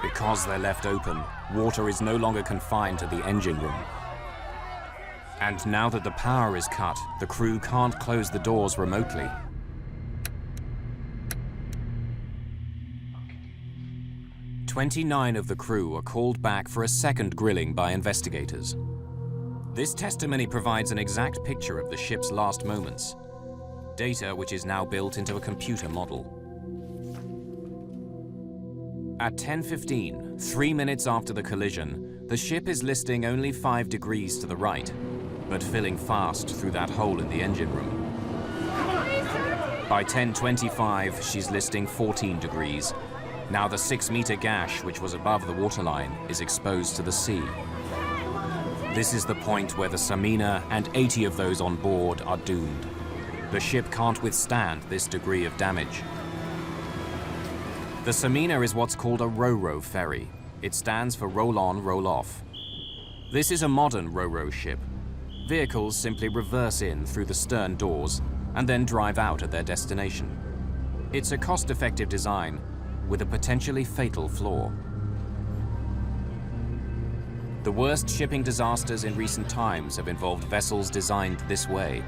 Because they're left open, water is no longer confined to the engine room. And now that the power is cut, the crew can't close the doors remotely. "29 of the crew are called back for a second grilling by investigators. This testimony provides an exact picture of the ship's last moments, data which is now built into a computer model. At 10:15, 3 minutes after the collision, the ship is listing only 5 degrees to the right. but filling fast through that hole in the engine room. By 10:25, she's listing 14 degrees. Now the 6-meter gash, which was above the waterline, is exposed to the sea. This is the point where the Samina and 80 of those on board are doomed. The ship can't withstand this degree of damage. The Samina is what's called a ro-ro ferry. It stands for roll on, roll off. This is a modern ro-ro ship. Vehicles simply reverse in through the stern doors and then drive out at their destination. It's a cost-effective design with a potentially fatal flaw. The worst shipping disasters in recent times have involved vessels designed this way.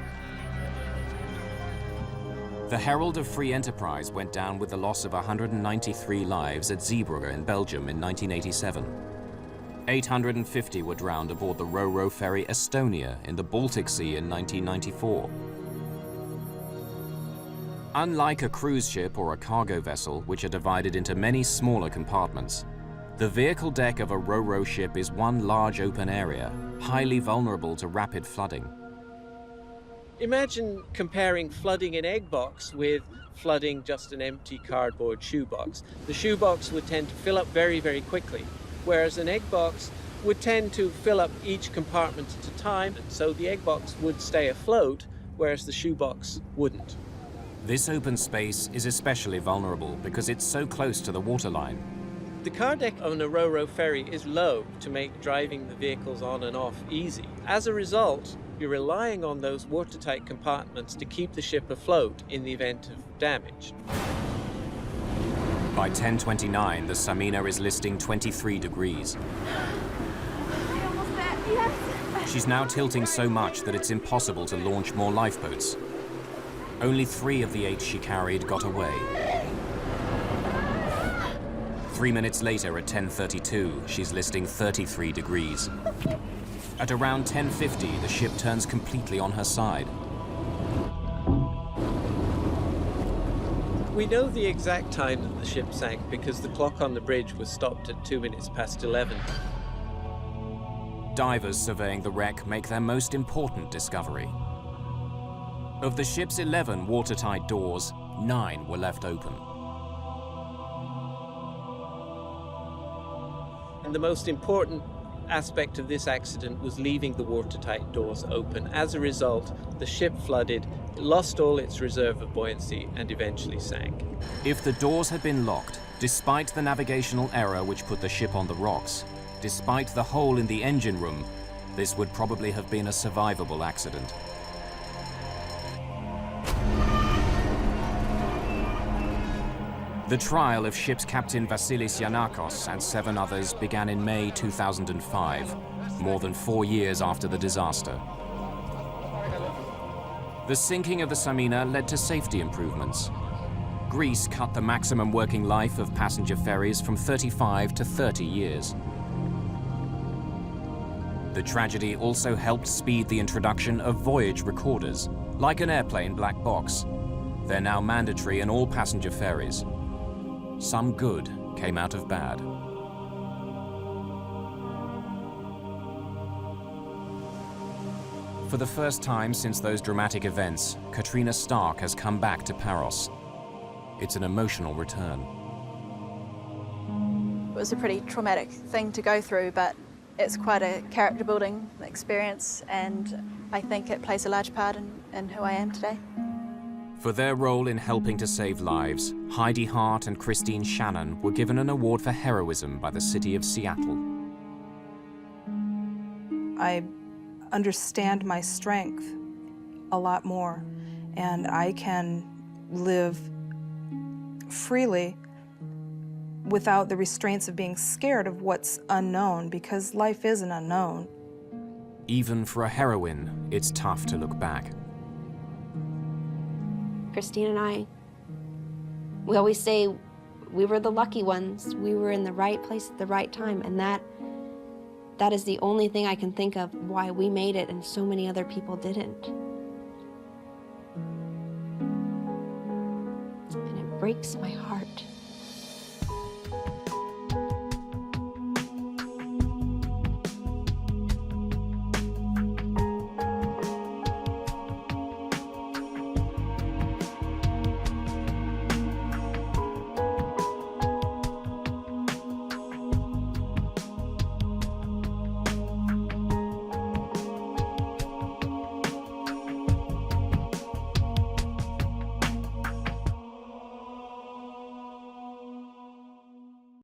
The Herald of Free Enterprise went down with the loss of 193 lives at Zeebrugge in Belgium in 1987. 850 were drowned aboard the ro-ro ferry Estonia in the Baltic Sea in 1994. Unlike a cruise ship or a cargo vessel, which are divided into many smaller compartments, the vehicle deck of a ro-ro ship is one large open area, highly vulnerable to rapid flooding. Imagine comparing flooding an egg box with flooding just an empty cardboard shoebox. The shoebox would tend to fill up very, very quickly, whereas an egg box would tend to fill up each compartment at a time, and so the egg box would stay afloat, whereas the shoebox wouldn't. This open space is especially vulnerable because it's so close to the waterline. The car deck on a ro-ro ferry is low to make driving the vehicles on and off easy. As a result, you're relying on those watertight compartments to keep the ship afloat in the event of damage. By 10:29, the Samina is listing 23 degrees. She's now tilting so much that it's impossible to launch more lifeboats. Only 3 of the 8 she carried got away. 3 minutes later, at 10:32, she's listing 33 degrees. At around 10:50, the ship turns completely on her side. We know the exact time that the ship sank because the clock on the bridge was stopped at 2 minutes past 11. Divers surveying the wreck make their most important discovery. Of the ship's 11 watertight doors, 9 were left open. And the most important aspect of this accident was leaving the watertight doors open. As a result, the ship flooded, lost all its reserve of buoyancy, and eventually sank. If the doors had been locked, despite the navigational error which put the ship on the rocks, despite the hole in the engine room, this would probably have been a survivable accident. The trial of ship's captain Vasilis Giannakos and 7 others began in May 2005, more than 4 years after the disaster. The sinking of the Samina led to safety improvements. Greece cut the maximum working life of passenger ferries from 35 to 30 years. The tragedy also helped speed the introduction of voyage recorders, like an airplane black box. They're now mandatory in all passenger ferries. Some good came out of bad. For the first time since those dramatic events, Katrina Stark has come back to Paros. It's an emotional return. It was a pretty traumatic thing to go through, but it's quite a character-building experience, and I think it plays a large part in who I am today. For their role in helping to save lives, Heidi Hart and Christine Shannon were given an award for heroism by the city of Seattle. I understand my strength a lot more, and I can live freely without the restraints of being scared of what's unknown, because life is an unknown. Even for a heroine, it's tough to look back. Christine and I, we always say we were the lucky ones. We were in the right place at the right time, and that is the only thing I can think of why we made it and so many other people didn't. And it breaks my heart.